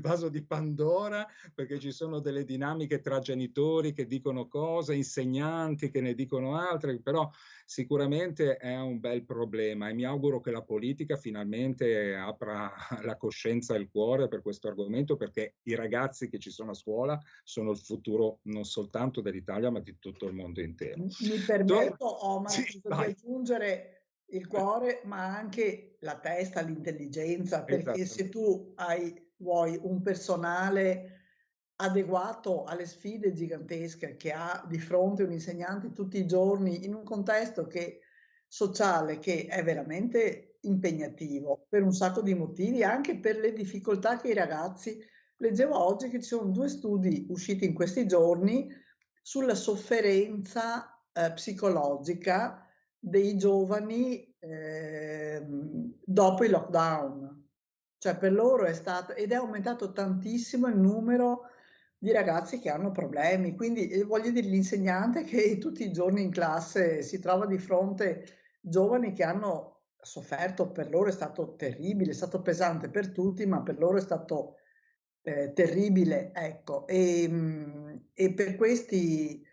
vaso di Pandora, perché ci sono delle dinamiche tra genitori che dicono cose, insegnanti che ne dicono altre, però sicuramente è un bel problema, e mi auguro che la politica finalmente apra la coscienza e il cuore per questo argomento, perché i ragazzi che ci sono a scuola sono il futuro non soltanto dell'Italia, ma di tutto il mondo intero. Mi permetto, Omar, Sì, di aggiungere il cuore, ma anche la testa, l'intelligenza, perché esatto. se tu vuoi un personale adeguato alle sfide gigantesche che ha di fronte un insegnante tutti i giorni, in un contesto sociale che è veramente impegnativo per un sacco di motivi, anche per le difficoltà che i ragazzi... Leggevo oggi che ci sono 2 studi usciti in questi giorni sulla sofferenza psicologica dei giovani dopo il lockdown. Cioè per loro è stato, ed è aumentato tantissimo il numero di ragazzi che hanno problemi. Quindi voglio dire, l'insegnante che tutti i giorni in classe si trova di fronte giovani che hanno sofferto, per loro è stato terribile, è stato pesante per tutti, ma per loro è stato terribile, ecco. E per questi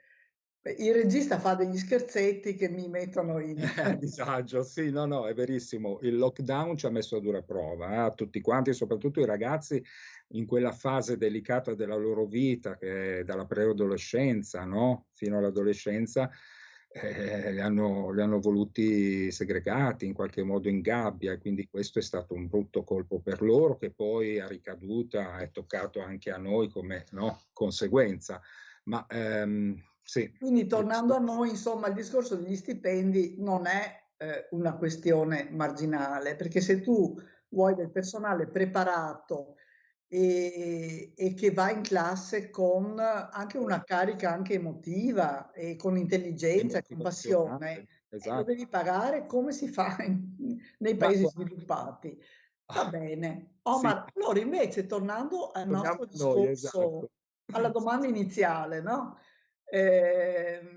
il regista fa degli scherzetti che mi mettono in A disagio, sì, no, è verissimo. Il lockdown ci ha messo a dura prova, a tutti quanti, soprattutto i ragazzi in quella fase delicata della loro vita, che è dalla preadolescenza, no? Fino all'adolescenza, li hanno voluti segregati, in qualche modo in gabbia, e quindi questo è stato un brutto colpo per loro, che poi a ricaduta è toccato anche a noi come, no, conseguenza. Ma Sì, Quindi tornando a noi, insomma, il discorso degli stipendi non è una questione marginale, perché se tu vuoi del personale preparato e che va in classe con anche una carica anche emotiva e con è intelligenza e con motivazionale, passione, lo esatto. devi pagare come si fa nei Ma paesi guarda, sviluppati. Va bene. sì, Omar, allora invece tornando al torniamo nostro a noi, discorso, esatto. alla domanda iniziale, no?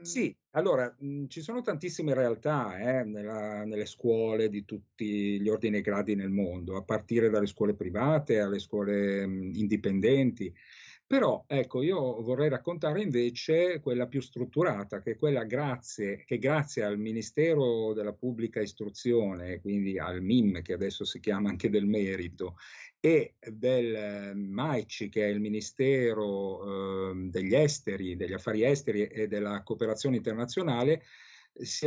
Sì, allora ci sono tantissime realtà nelle scuole di tutti gli ordini e gradi nel mondo, a partire dalle scuole private alle scuole indipendenti. Però ecco, io vorrei raccontare invece quella più strutturata, che è quella che grazie al Ministero della Pubblica Istruzione, quindi al MIM, che adesso si chiama anche del Merito, e del MAICI, che è il Ministero degli Esteri, degli Affari Esteri e della Cooperazione Internazionale, si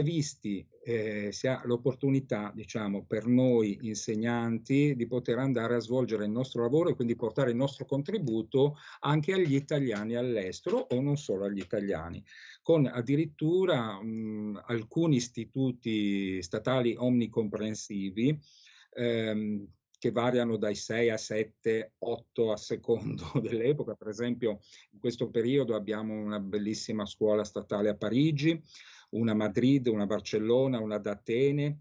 ha l'opportunità, diciamo, per noi insegnanti di poter andare a svolgere il nostro lavoro e quindi portare il nostro contributo anche agli italiani all'estero o non solo agli italiani, con addirittura alcuni istituti statali omnicomprensivi che variano dai 6 a 7, 8 a secondo dell'epoca. Per esempio, in questo periodo abbiamo una bellissima scuola statale a Parigi, una a Madrid, una a Barcellona, una ad Atene.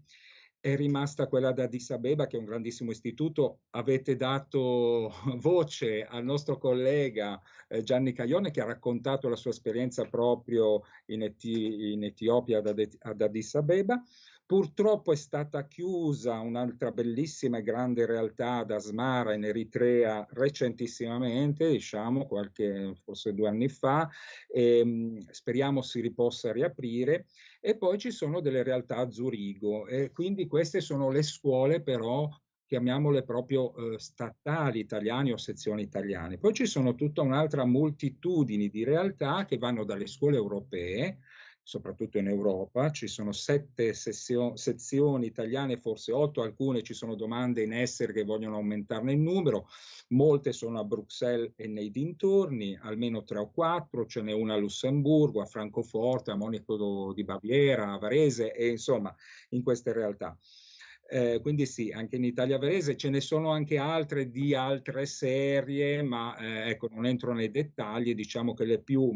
È rimasta quella da Addis Abeba, che è un grandissimo istituto. Avete dato voce al nostro collega Gianni Caione, che ha raccontato la sua esperienza proprio in Etiopia ad Addis Abeba. Purtroppo è stata chiusa un'altra bellissima e grande realtà ad Asmara in Eritrea recentissimamente, diciamo forse 2 anni fa, e speriamo si possa riaprire. E poi ci sono delle realtà a Zurigo, e quindi queste sono le scuole però, chiamiamole proprio statali italiane o sezioni italiane. Poi ci sono tutta un'altra moltitudine di realtà che vanno dalle scuole europee, soprattutto in Europa. Ci sono 7 sezioni italiane, forse 8, alcune ci sono domande in essere che vogliono aumentarne il numero, molte sono a Bruxelles e nei dintorni, almeno 3 o 4, ce n'è una a Lussemburgo, a Francoforte, a Monaco di Baviera, a Varese, e insomma in queste realtà. Quindi sì, anche in Italia Varese ce ne sono anche altre di altre serie, ma ecco, non entro nei dettagli. Diciamo che le più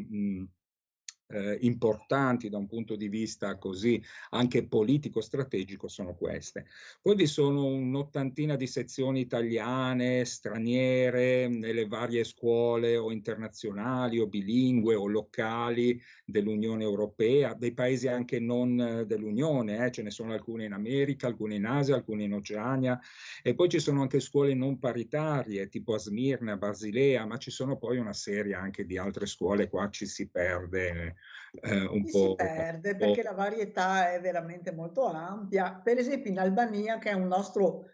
importanti da un punto di vista così anche politico-strategico sono queste. Poi vi sono un'ottantina di sezioni italiane, straniere, nelle varie scuole o internazionali o bilingue o locali dell'Unione Europea, dei paesi anche non dell'Unione, ce ne sono alcune in America, alcune in Asia, alcune in Oceania, e poi ci sono anche scuole non paritarie, tipo a Smirne, a Basilea, ma ci sono poi una serie anche di altre scuole. Qua ci si perde un Si po'. perde perché la varietà è veramente molto ampia. Per esempio in Albania, che è un nostro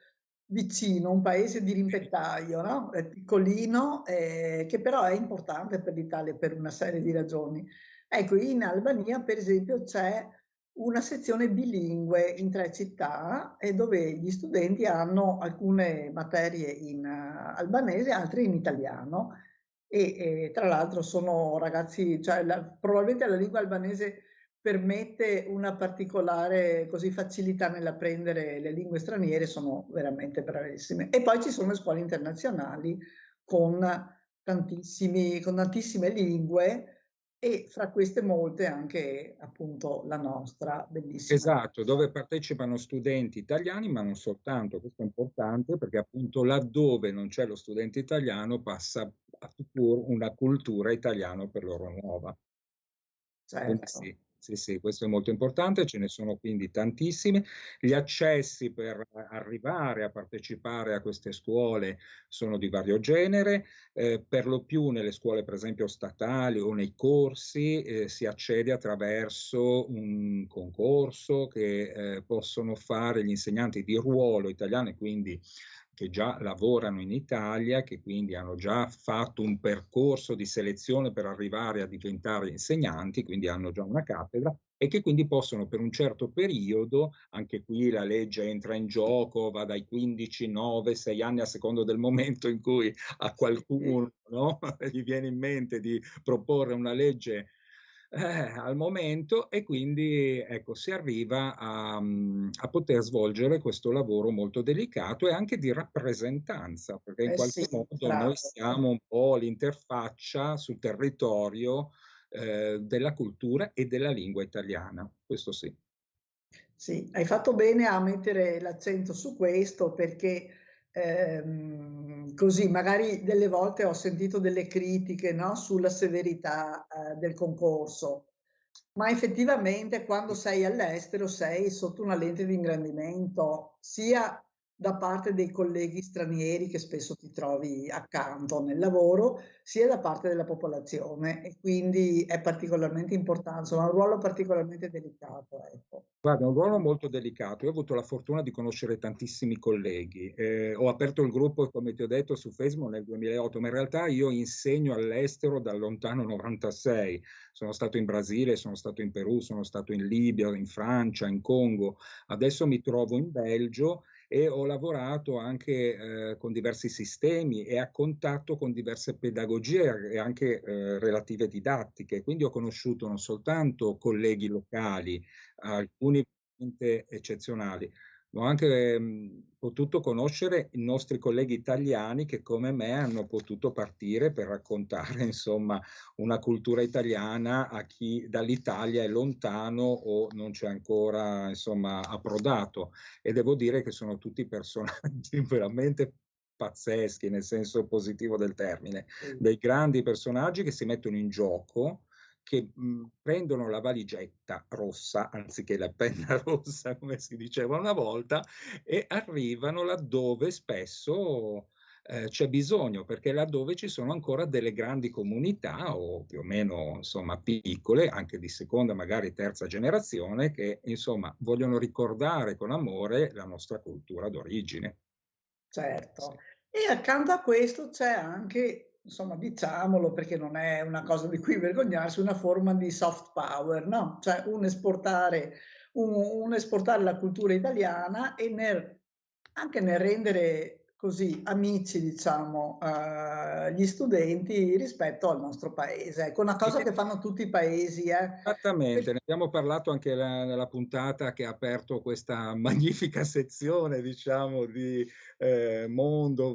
vicino, un paese di rimpettaio, no? È piccolino, che però è importante per l'Italia per una serie di ragioni. Ecco, in Albania, per esempio, c'è una sezione bilingue in 3 città e dove gli studenti hanno alcune materie in albanese, altre in italiano. E tra l'altro sono ragazzi, cioè probabilmente la lingua albanese permette una particolare così facilità nell'apprendere le lingue straniere, sono veramente bravissime. E poi ci sono le scuole internazionali con tantissime lingue, e fra queste molte anche appunto la nostra bellissima. Esatto, dove partecipano studenti italiani, ma non soltanto. Questo è importante perché appunto laddove non c'è lo studente italiano passa a una cultura italiana per loro nuova. Quindi Certo. sì, questo è molto importante, ce ne sono quindi tantissime. Gli accessi per arrivare a partecipare a queste scuole sono di vario genere, per lo più nelle scuole per esempio statali o nei corsi si accede attraverso un concorso che possono fare gli insegnanti di ruolo italiani, quindi che già lavorano in Italia, che quindi hanno già fatto un percorso di selezione per arrivare a diventare insegnanti, quindi hanno già una cattedra, e che quindi possono per un certo periodo, anche qui la legge entra in gioco, va dai 15, 9, 6 anni a secondo del momento in cui a qualcuno, no, gli viene in mente di proporre una legge al momento, e quindi ecco, si arriva a poter svolgere questo lavoro molto delicato e anche di rappresentanza, perché in qualche sì, modo bravo. noi siamo un po' l'interfaccia sul territorio della cultura e della lingua italiana, questo sì. Sì, hai fatto bene a mettere l'accento su questo perché così magari delle volte ho sentito delle critiche, no, sulla severità del concorso, ma effettivamente quando sei all'estero sei sotto una lente di ingrandimento, sia da parte dei colleghi stranieri che spesso ti trovi accanto nel lavoro, sia da parte della popolazione e quindi è particolarmente importante, insomma, un ruolo particolarmente delicato, ecco. Guarda, è un ruolo molto delicato. Io ho avuto la fortuna di conoscere tantissimi colleghi. Ho aperto il gruppo, come ti ho detto, su Facebook nel 2008, ma in realtà io insegno all'estero dal lontano 96. Sono stato in Brasile, sono stato in Perù, sono stato in Libia, in Francia, in Congo. Adesso mi trovo in Belgio e ho lavorato anche con diversi sistemi e a contatto con diverse pedagogie e anche relative didattiche. Quindi ho conosciuto non soltanto colleghi locali, alcuni veramente eccezionali. Ho anche potuto conoscere i nostri colleghi italiani che come me hanno potuto partire per raccontare insomma una cultura italiana a chi dall'Italia è lontano o non c'è ancora insomma approdato, e devo dire che sono tutti personaggi veramente pazzeschi nel senso positivo del termine, dei grandi personaggi che si mettono in gioco, che prendono la valigetta rossa anziché la penna rossa, come si diceva una volta, e arrivano laddove spesso c'è bisogno, perché laddove ci sono ancora delle grandi comunità o più o meno insomma piccole, anche di seconda magari terza generazione, che insomma vogliono ricordare con amore la nostra cultura d'origine. Certo. E accanto a questo c'è anche, insomma, diciamolo perché non è una cosa di cui vergognarsi, una forma di soft power, no? Cioè un esportare la cultura italiana e anche nel rendere così amici, diciamo, gli studenti rispetto al nostro paese. Ecco, una cosa che fanno tutti i paesi, Esattamente, ne abbiamo parlato anche nella puntata che ha aperto questa magnifica sezione, diciamo, di mondo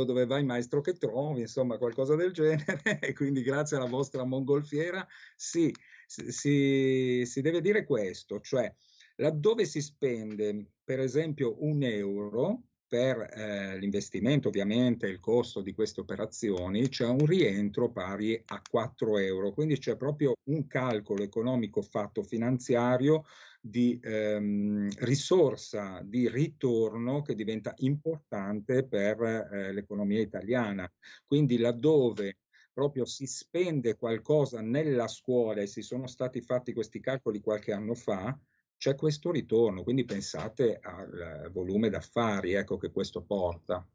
dove vai, maestro che trovi, insomma, qualcosa del genere. E quindi grazie alla vostra mongolfiera, sì, si deve dire questo, cioè laddove si spende, per esempio, €1 per l'investimento, ovviamente, il costo di queste operazioni, c'è un rientro pari a €4. Quindi c'è proprio un calcolo economico fatto finanziario di risorsa di ritorno che diventa importante per l'economia italiana. Quindi laddove proprio si spende qualcosa nella scuola, e si sono stati fatti questi calcoli qualche anno fa, c'è questo ritorno, quindi pensate al volume d'affari, ecco, che questo porta.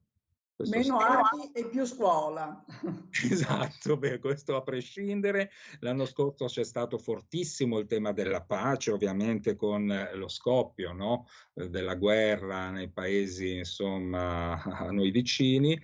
Questo meno arti e più scuola. Esatto, beh, questo a prescindere. L'anno scorso c'è stato fortissimo il tema della pace, ovviamente con lo scoppio, no? Della guerra nei paesi, insomma, a noi vicini.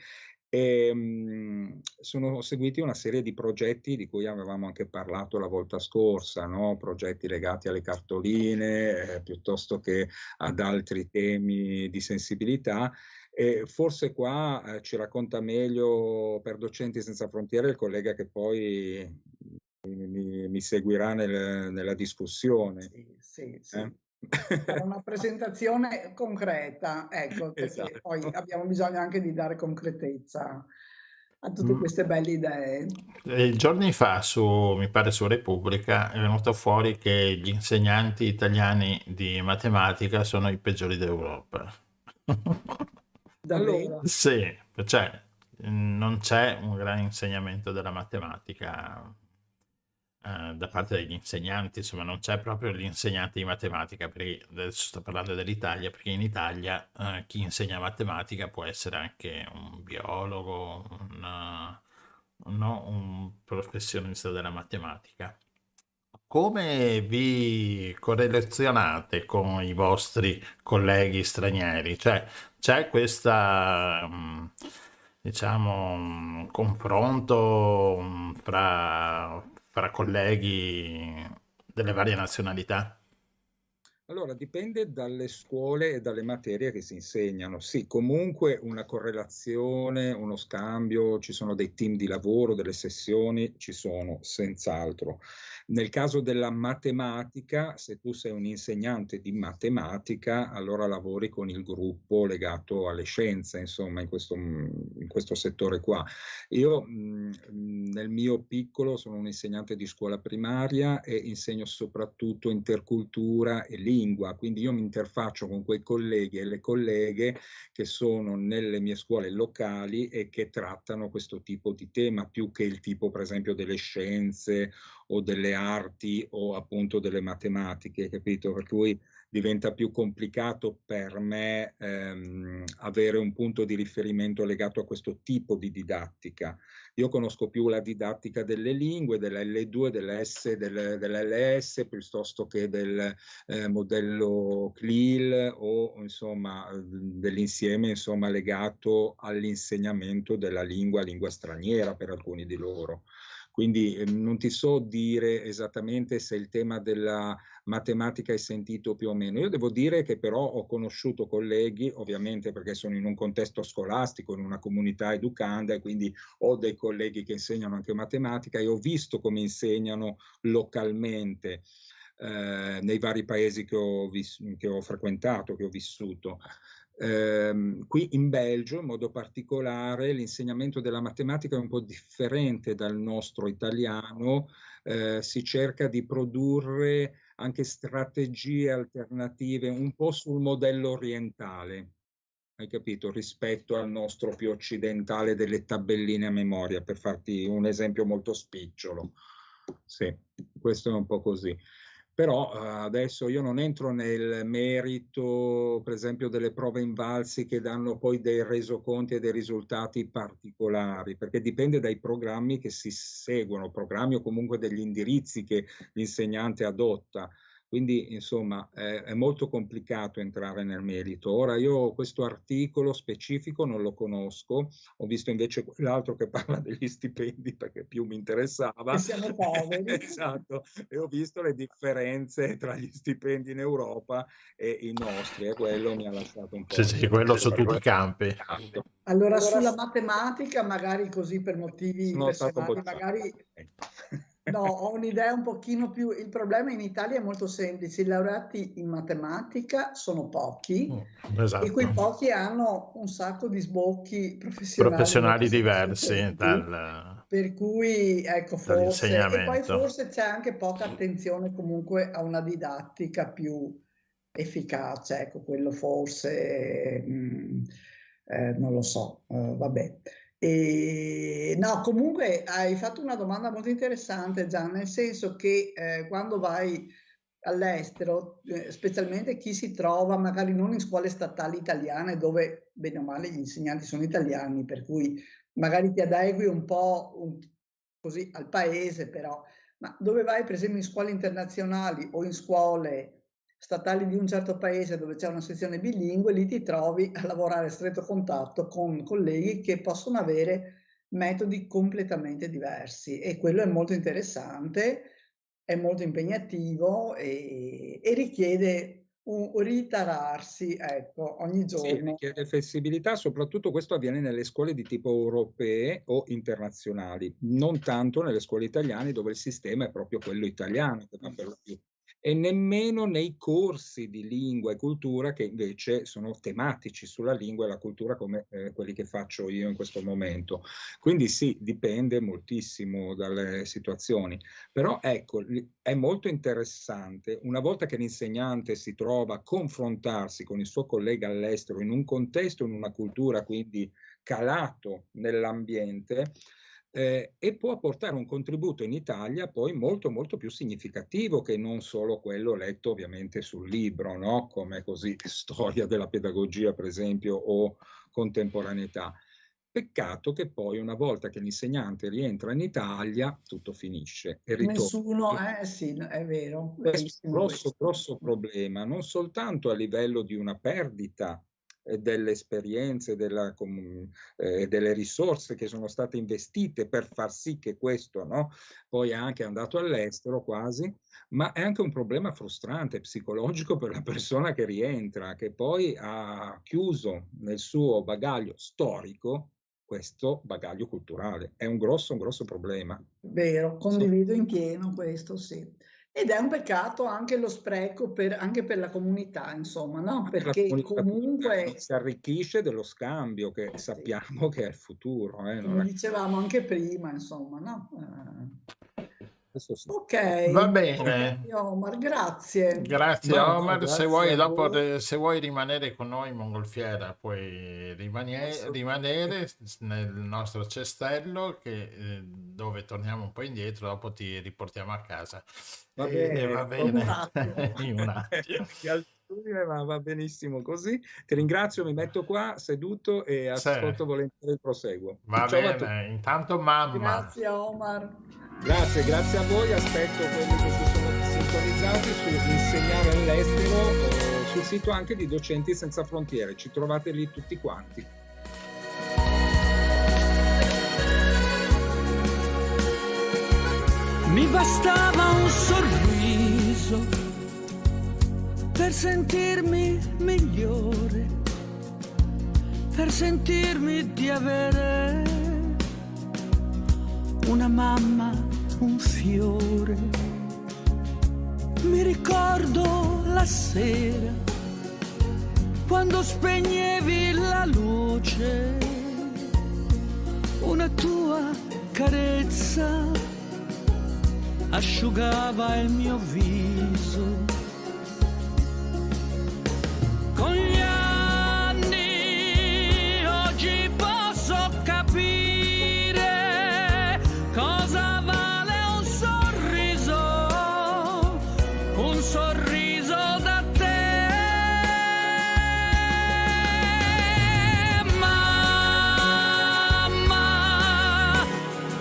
E sono seguiti una serie di progetti di cui avevamo anche parlato la volta scorsa, no? Progetti legati alle cartoline, piuttosto che ad altri temi di sensibilità. E forse qua ci racconta meglio per Docenti Senza Frontiere il collega che poi mi seguirà nella discussione. Sì. Fare una presentazione concreta, ecco, perché Esatto. poi abbiamo bisogno anche di dare concretezza a tutte queste belle idee. Giorni fa, mi pare su Repubblica, è venuto fuori che gli insegnanti italiani di matematica sono i peggiori d'Europa. Davvero? Sì, cioè non c'è un gran insegnamento della matematica da parte degli insegnanti, insomma non c'è proprio l'insegnante di matematica, perché adesso sto parlando dell'Italia, perché in Italia chi insegna matematica può essere anche un biologo, un professionista della matematica. Come vi correlazionate con i vostri colleghi stranieri? Cioè, c'è questa, diciamo, confronto fra fra colleghi delle varie nazionalità? Allora, dipende dalle scuole e dalle materie che si insegnano. Sì, comunque una correlazione, uno scambio, ci sono dei team di lavoro, delle sessioni, ci sono, senz'altro. Nel caso della matematica, se tu sei un insegnante di matematica, allora lavori con il gruppo legato alle scienze, insomma, in questo settore qua. Io nel mio piccolo sono un insegnante di scuola primaria e insegno soprattutto intercultura e lingua, quindi io mi interfaccio con quei colleghi e le colleghe che sono nelle mie scuole locali e che trattano questo tipo di tema, più che il tipo per esempio delle scienze o delle arti o appunto delle matematiche, capito? Per cui diventa più complicato per me avere un punto di riferimento legato a questo tipo di didattica. Io conosco più la didattica delle lingue, della L2, dell'LS, piuttosto che del modello CLIL o insomma dell'insieme insomma legato all'insegnamento della lingua straniera per alcuni di loro. Quindi non ti so dire esattamente se il tema della matematica è sentito più o meno. Io devo dire che però ho conosciuto colleghi, ovviamente perché sono in un contesto scolastico, in una comunità educanda, e quindi ho dei colleghi che insegnano anche matematica e ho visto come insegnano localmente nei vari paesi che ho frequentato, che ho vissuto. Qui in Belgio, in modo particolare, l'insegnamento della matematica è un po' differente dal nostro italiano, si cerca di produrre anche strategie alternative un po' sul modello orientale, hai capito, rispetto al nostro più occidentale delle tabelline a memoria, per farti un esempio molto spicciolo. Sì, questo è un po' così. Però adesso io non entro nel merito, per esempio, delle prove invalsi che danno poi dei resoconti e dei risultati particolari, perché dipende dai programmi che si seguono, programmi o comunque degli indirizzi che l'insegnante adotta. Quindi, insomma, è molto complicato entrare nel merito. Ora, io questo articolo specifico non lo conosco, ho visto invece l'altro che parla degli stipendi perché più mi interessava. E siamo poveri. Esatto, e ho visto le differenze tra gli stipendi in Europa e i nostri, e quello mi ha lasciato un po'. Sì, quello su tutti i campi. Allora, sulla matematica, magari così per motivi Sono stato personali, bocciato. magari no, ho un'idea un pochino più. Il problema in Italia è molto semplice: i laureati in matematica sono pochi Esatto. e quei pochi hanno un sacco di sbocchi professionali Professionali molto diversi differenti. Per cui, ecco, forse, e poi dall'insegnamento. forse c'è anche poca attenzione comunque a una didattica più efficace, ecco, quello forse, non lo so, vabbè. No, comunque hai fatto una domanda molto interessante, Gian, nel senso che quando vai all'estero, specialmente chi si trova magari non in scuole statali italiane, dove bene o male gli insegnanti sono italiani, per cui magari ti adegui un po' così al paese, però, ma dove vai per esempio in scuole internazionali o in scuole statali di un certo paese dove c'è una sezione bilingue, lì ti trovi a lavorare a stretto contatto con colleghi che possono avere metodi completamente diversi, e quello è molto interessante, è molto impegnativo e richiede un ritararsi, ecco, ogni Sì, giorno. richiede flessibilità, soprattutto questo avviene nelle scuole di tipo europee o internazionali, non tanto nelle scuole italiane dove il sistema è proprio quello italiano, per lo più. E nemmeno nei corsi di lingua e cultura che invece sono tematici sulla lingua e la cultura come quelli che faccio io in questo momento. Quindi sì, dipende moltissimo dalle situazioni. Però ecco, è molto interessante, una volta che l'insegnante si trova a confrontarsi con il suo collega all'estero in un contesto, in una cultura quindi calato nell'ambiente, e può portare un contributo in Italia poi molto molto più significativo che non solo quello letto ovviamente sul libro, no? Come così storia della pedagogia per esempio o contemporaneità. Peccato che poi una volta che l'insegnante rientra in Italia tutto finisce e ritorna. Nessuno, sì, è vero, Questo è verissimo un questo. grosso problema, non soltanto a livello di una perdita delle esperienze, delle risorse che sono state investite per far sì che questo, no, poi è anche andato all'estero quasi, ma è anche un problema frustrante psicologico per la persona che rientra, che poi ha chiuso nel suo bagaglio storico questo bagaglio culturale. È un grosso problema. Vero, condivido in pieno questo, sì. Ed è un peccato anche lo spreco anche per la comunità, insomma, no? Perché comunque, si arricchisce dello scambio che sappiamo che è il futuro. Come dicevamo anche prima, insomma, no? Sì. Ok, va bene. Omar, grazie. Grazie No, Omar, grazie se vuoi, a voi. se vuoi rimanere con noi in mongolfiera puoi rimanere nel nostro cestello dove torniamo un po' indietro, dopo ti riportiamo a casa. Va bene, Va bene. In un attimo. Ma va benissimo così. Ti ringrazio, mi metto qua seduto e ascolto volentieri il proseguo. Va Ciao a bene, intanto mamma. Grazie Omar. Grazie a voi, aspetto quelli che si sono sintonizzati su Insegnare all'estero, sul sito anche di Docenti Senza Frontiere, ci trovate lì tutti quanti. Mi bastava un sorriso per sentirmi migliore, per sentirmi di avere una mamma, un fiore. Mi ricordo la sera quando spegnevi la luce, una tua carezza asciugava il mio viso. Con gli anni oggi posso capire cosa vale un sorriso da te. Mamma,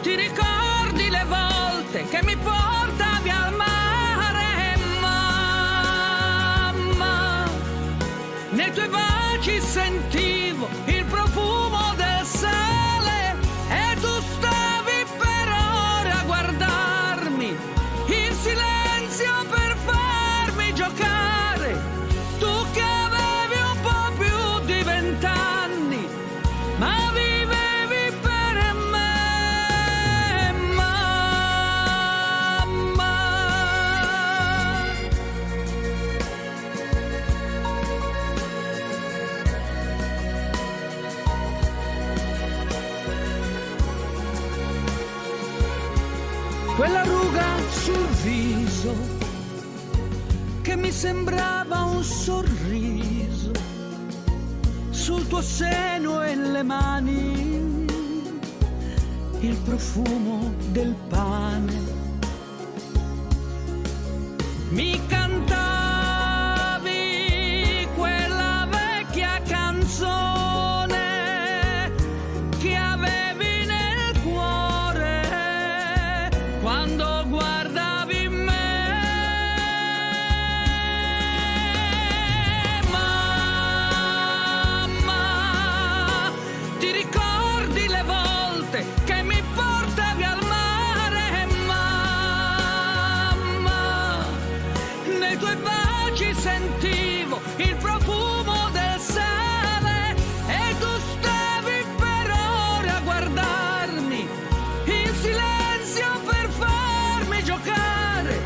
ti ricordi le volte che mi portavi al mare? Mamma, nei tuoi baci sentivo il profumo del sale e tu stavi per ore a guardarmi in silenzio per farmi giocare. Tu che avevi un po' più di 20 anni, ma vivevi per me, mamma. Quella ruga sul viso che mi sembrava un sorriso, sul tuo seno e le mani, il profumo del pane. Mi cantavi quella vecchia canzone che avevi nel cuore quando guardavi me. Mamma, ti ricordi le volte che mi portavi al mare? Mamma, nei tuoi baci sentivo il profumo del sale e tu stavi per ore a guardarmi in silenzio per farmi giocare.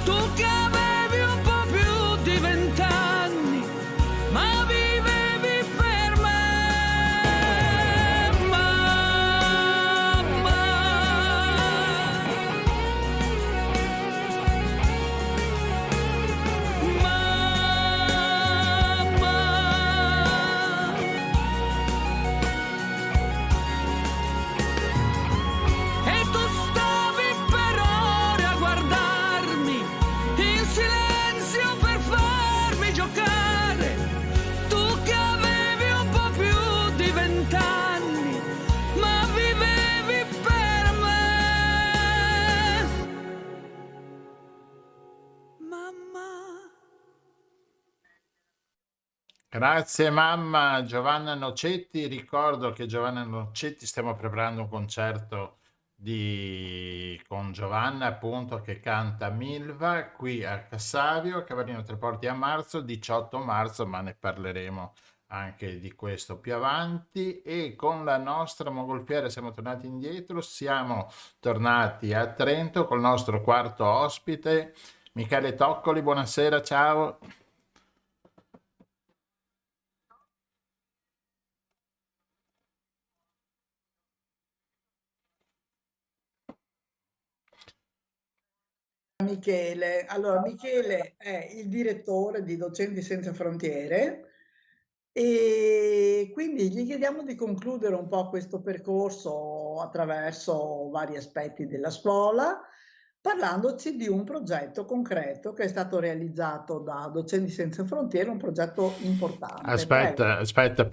Tu che avevi un po' più di 20 anni, ma vivevi per me, mamma. Mamma, Grazie mamma Giovanna Nocetti, ricordo che Giovanna Nocetti stiamo preparando un concerto con Giovanna appunto che canta Milva qui a Cassavio, Cavallino Tre Porti a marzo, 18 marzo, ma ne parleremo anche di questo più avanti. E con la nostra mongolfiera siamo tornati indietro, siamo tornati a Trento col nostro quarto ospite Michele Toccoli. Buonasera, ciao. Michele. Allora, Michele è il direttore di Docenti Senza Frontiere e quindi gli chiediamo di concludere un po' questo percorso attraverso vari aspetti della scuola, parlandoci di un progetto concreto che è stato realizzato da Docenti Senza Frontiere, un progetto importante. Prego. Aspetta,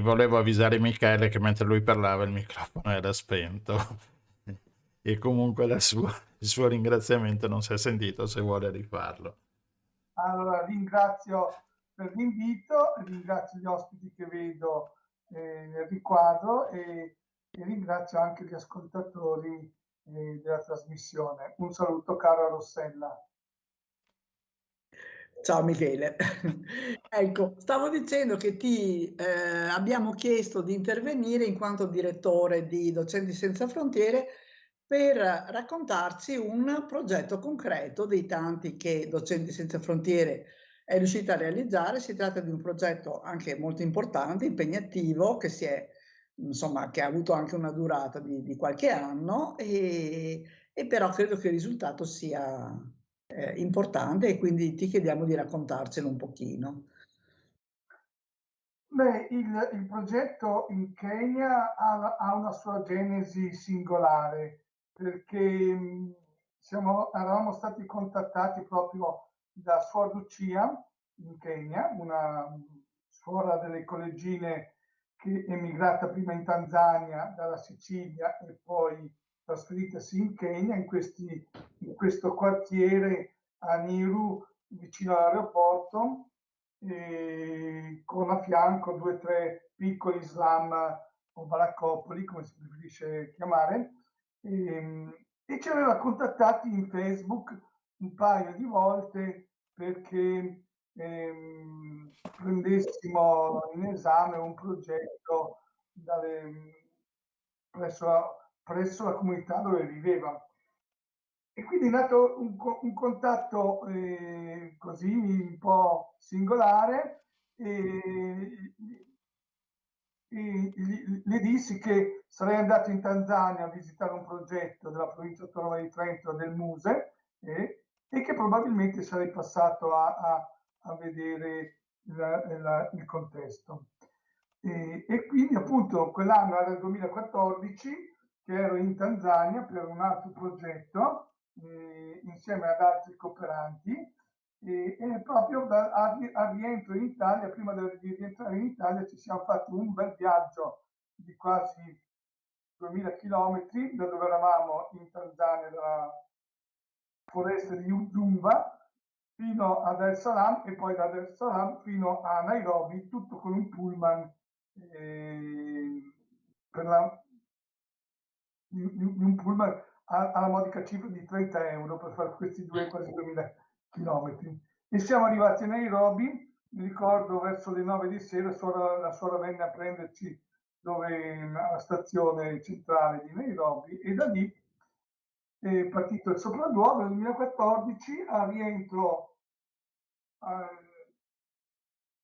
volevo avvisare Michele che mentre lui parlava il microfono era spento e comunque il suo ringraziamento non si è sentito, se vuole rifarlo. Allora, ringrazio per l'invito, ringrazio gli ospiti che vedo nel riquadro e ringrazio anche gli ascoltatori della trasmissione. Un saluto caro a Rossella. Ciao Michele. Ecco, stavo dicendo che ti abbiamo chiesto di intervenire in quanto direttore di Docenti Senza Frontiere per raccontarci un progetto concreto dei tanti che Docenti Senza Frontiere è riuscita a realizzare. Si tratta di un progetto anche molto importante, impegnativo, che che ha avuto anche una durata di qualche anno e però credo che il risultato sia importante e quindi ti chiediamo di raccontarcelo un pochino. Beh, il progetto in Kenya ha una sua genesi singolare perché eravamo stati contattati proprio da Suor Lucia in Kenya, una suora delle collegine che è emigrata prima in Tanzania dalla Sicilia e poi trasferitasi in Kenya, in questo quartiere a Niru, vicino all'aeroporto, con a fianco 2 o 3 piccoli slam o baraccopoli, come si preferisce chiamare, e ci aveva contattati in Facebook un paio di volte perché prendessimo in esame un progetto presso la comunità dove viveva. E quindi è nato un contatto così un po' singolare e le dissi che sarei andato in Tanzania a visitare un progetto della provincia autonoma di Trento del Muse e che probabilmente sarei passato a vedere il contesto. E quindi appunto quell'anno era il 2014 che ero in Tanzania per un altro progetto insieme ad altri cooperanti e proprio al rientro in Italia, prima di rientrare in Italia, ci siamo fatti un bel viaggio di quasi 2000 chilometri da dove eravamo in Tanzania, dalla foresta di Udumba fino ad Dar es Salaam e poi da Dar es Salaam fino a Nairobi, tutto con un pullman un pullman alla modica cifra di 30 euro per fare questi quasi 2000 chilometri. E siamo arrivati a Nairobi, mi ricordo verso le 9 di sera, la suora venne a prenderci alla stazione centrale di Nairobi e da lì è partito il sopralluogo nel 2014 a rientro.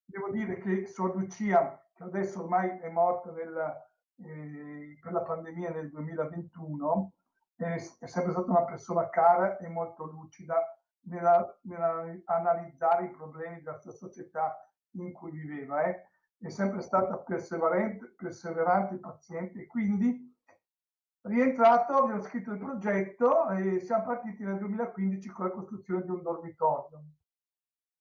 Devo dire che Suor Lucia, che adesso ormai è morta per la pandemia nel 2021, è sempre stata una persona cara e molto lucida nell'analizzare i problemi della sua società in cui viveva. È sempre stata perseverante e paziente, quindi rientrato abbiamo scritto il progetto e siamo partiti nel 2015 con la costruzione di un dormitorio.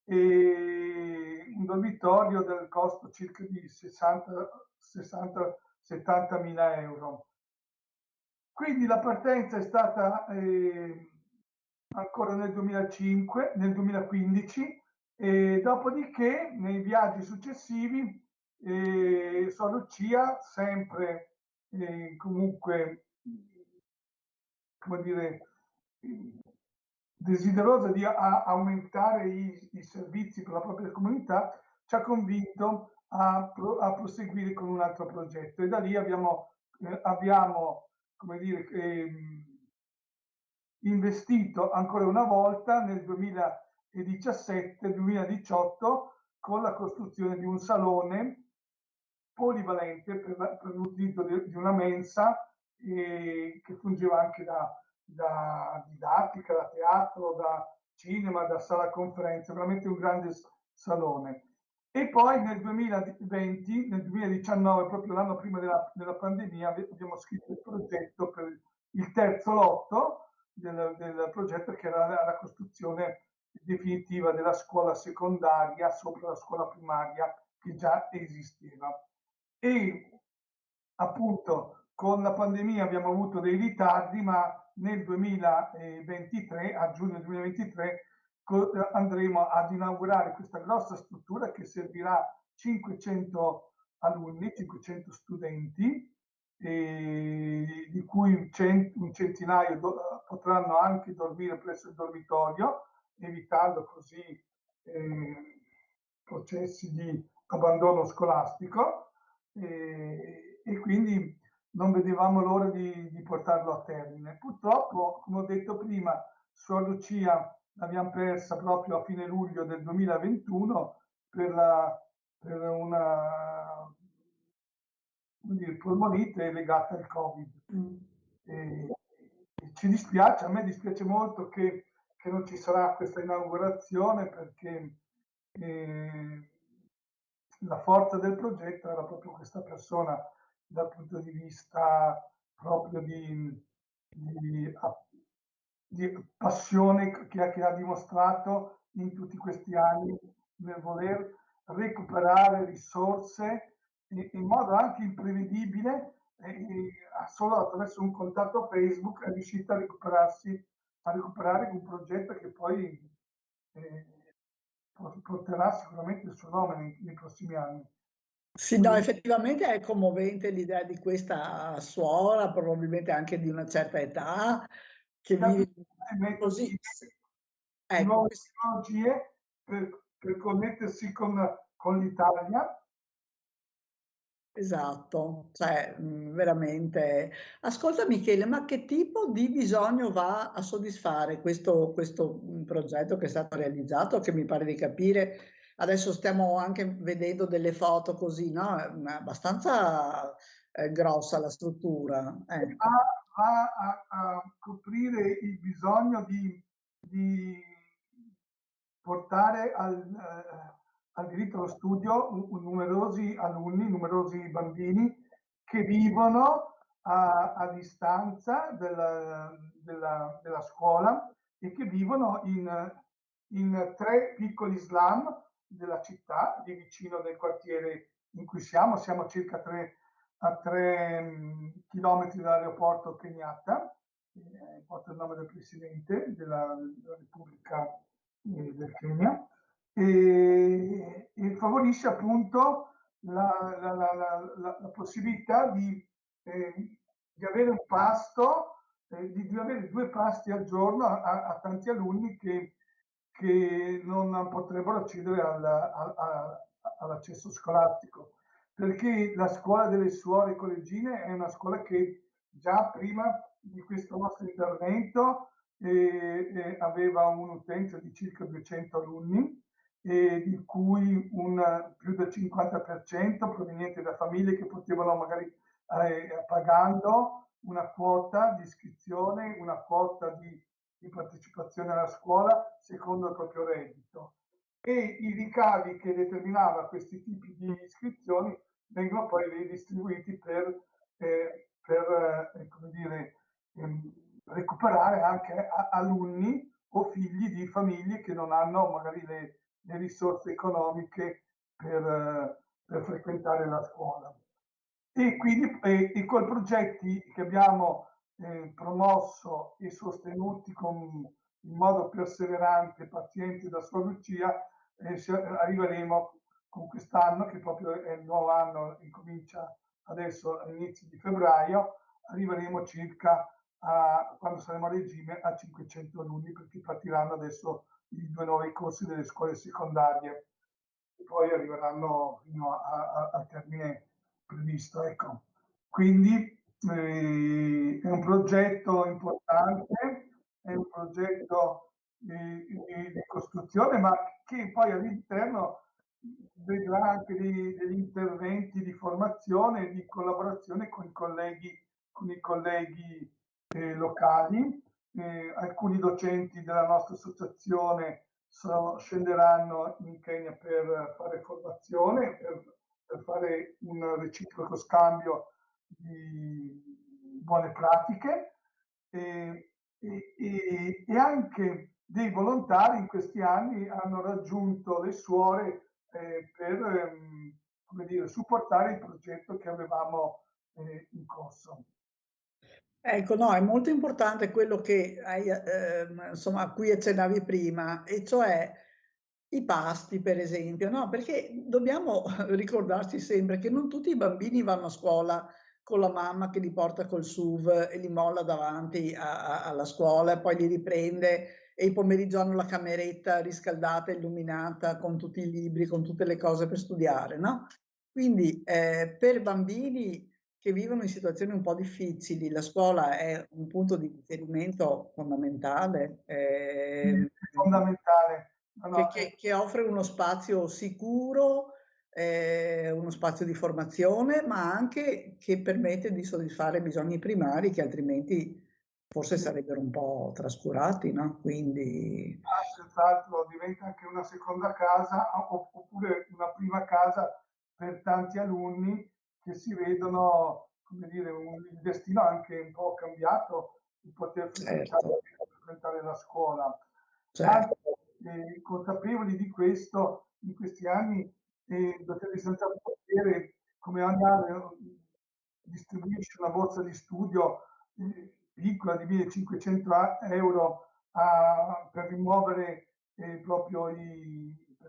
Un dormitorio del costo circa di 60-70 mila euro. Quindi la partenza è stata ancora nel 2015 E dopodiché, nei viaggi successivi, Suor Lucia, sempre comunque, come dire, desiderosa di aumentare i servizi per la propria comunità, ci ha convinto a proseguire con un altro progetto, e da lì abbiamo come dire, investito ancora una volta nel 2017-2018 con la costruzione di un salone polivalente per l'utilizzo di una mensa, che fungeva anche da didattica, da teatro, da cinema, da sala conferenze, veramente un grande salone. E poi nel 2020, nel 2019, proprio l'anno prima della pandemia, abbiamo scritto il progetto per il terzo lotto del progetto, che era la costruzione definitiva della scuola secondaria sopra la scuola primaria che già esisteva. E appunto con la pandemia abbiamo avuto dei ritardi, ma nel 2023, a giugno 2023, andremo ad inaugurare questa grossa struttura che servirà 500 alunni, 500 studenti, di cui un centinaio potranno anche dormire presso il dormitorio, evitando così processi di abbandono scolastico, e quindi non vedevamo l'ora di portarlo a termine. Purtroppo, come ho detto prima, Suor Lucia l'abbiamo persa proprio a fine luglio del 2021 per una polmonite legata al Covid. Ci dispiace, a me dispiace molto che non ci sarà questa inaugurazione, perché la forza del progetto era proprio questa persona, dal punto di vista proprio di passione che ha dimostrato in tutti questi anni nel voler recuperare risorse in modo anche imprevedibile, solo attraverso un contatto Facebook è riuscita a recuperare un progetto che poi porterà sicuramente il suo nome nei prossimi anni. Sì, no, effettivamente è commovente l'idea di questa suora, probabilmente anche di una certa età, che vive così. Nuove tecnologie per connettersi con l'Italia. Esatto, cioè veramente. Ascolta Michele, ma che tipo di bisogno va a soddisfare questo progetto che è stato realizzato, che mi pare di capire, adesso stiamo anche vedendo delle foto così, no? È abbastanza grossa la struttura. Ecco. Va a coprire il bisogno di portare al diritto allo studio numerosi alunni, numerosi bambini che vivono a distanza della scuola, e che vivono in 3 piccoli slum della città, lì vicino del quartiere in cui siamo circa a 3 chilometri dall'aeroporto Kenyatta, porta il nome del presidente della Repubblica del Kenya, e favorisce appunto la possibilità di avere un pasto, di avere 2 pasti al giorno a tanti alunni che non potrebbero accedere all'accesso scolastico, perché la scuola delle suore collegine è una scuola che già prima di questo nostro intervento aveva un'utenza di circa 200 alunni, di cui più del 50% proveniente da famiglie che potevano magari, pagando una quota di iscrizione, una quota di partecipazione alla scuola secondo il proprio reddito, e i ricavi che determinava questi tipi di iscrizioni vengono poi ridistribuiti per come dire, recuperare anche alunni o figli di famiglie che non hanno magari le risorse economiche per frequentare la scuola. E quindi con i progetti che abbiamo promosso e sostenuti in modo perseverante e paziente da Suor Lucia, arriveremo con quest'anno, che proprio è il nuovo anno, incomincia adesso all'inizio di febbraio, arriveremo circa quando saremo a regime a 500 alunni, perché partiranno adesso i 2 nuovi corsi delle scuole secondarie e poi arriveranno fino al termine previsto. Ecco. Quindi è un progetto importante, è un progetto di costruzione, ma che poi all'interno vedrà anche degli interventi di formazione e di collaborazione con i colleghi locali. Alcuni docenti della nostra associazione scenderanno in Kenya per fare formazione, per fare un reciproco scambio di buone pratiche e anche dei volontari in questi anni hanno raggiunto le suore per come dire, supportare il progetto che avevamo in corso. Ecco, no, è molto importante quello che hai, insomma, a cui accennavi prima, e cioè i pasti, per esempio, no? Perché dobbiamo ricordarci sempre che non tutti i bambini vanno a scuola con la mamma che li porta col SUV e li molla davanti alla scuola e poi li riprende e il pomeriggio hanno la cameretta riscaldata, illuminata, con tutti i libri, con tutte le cose per studiare, no? Quindi per bambini che vivono in situazioni un po' difficili, la scuola è un punto di riferimento fondamentale. È fondamentale. No, Che offre uno spazio sicuro, uno spazio di formazione, ma anche che permette di soddisfare bisogni primari che altrimenti forse sarebbero un po' trascurati, no? Quindi senz'altro diventa anche una seconda casa oppure una prima casa per tanti alunni che si vedono, come dire, il destino anche un po' cambiato di poter frequentare la scuola. certo. Anche consapevoli di questo, in questi anni Docenti Senza Frontiere, come ogni anno, distribuisce una borsa di studio piccola di 1.500 euro per rimuovere per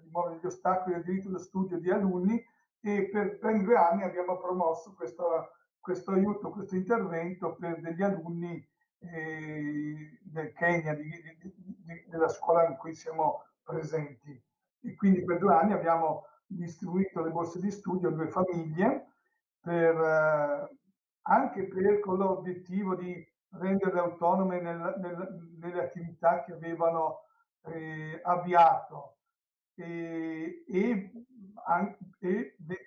rimuovere gli ostacoli al diritto allo studio di alunni, e per ben 2 anni abbiamo promosso questo aiuto, questo intervento per degli alunni del Kenya, della scuola in cui siamo presenti. E quindi per 2 anni abbiamo distribuito le borse di studio a 2 famiglie, anche con l'obiettivo di renderle autonome nelle attività che avevano avviato e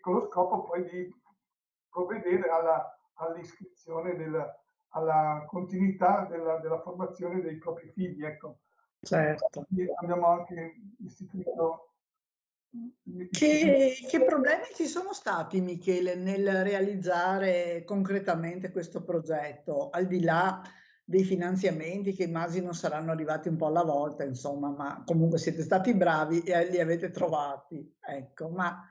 con lo scopo poi di provvedere all'iscrizione alla continuità della formazione dei propri figli. Ecco. Certo. Abbiamo anche istituito. Che problemi ci sono stati, Michele, nel realizzare concretamente questo progetto, al di là dei finanziamenti che immagino saranno arrivati un po' alla volta, insomma, ma comunque siete stati bravi e li avete trovati, ecco, ma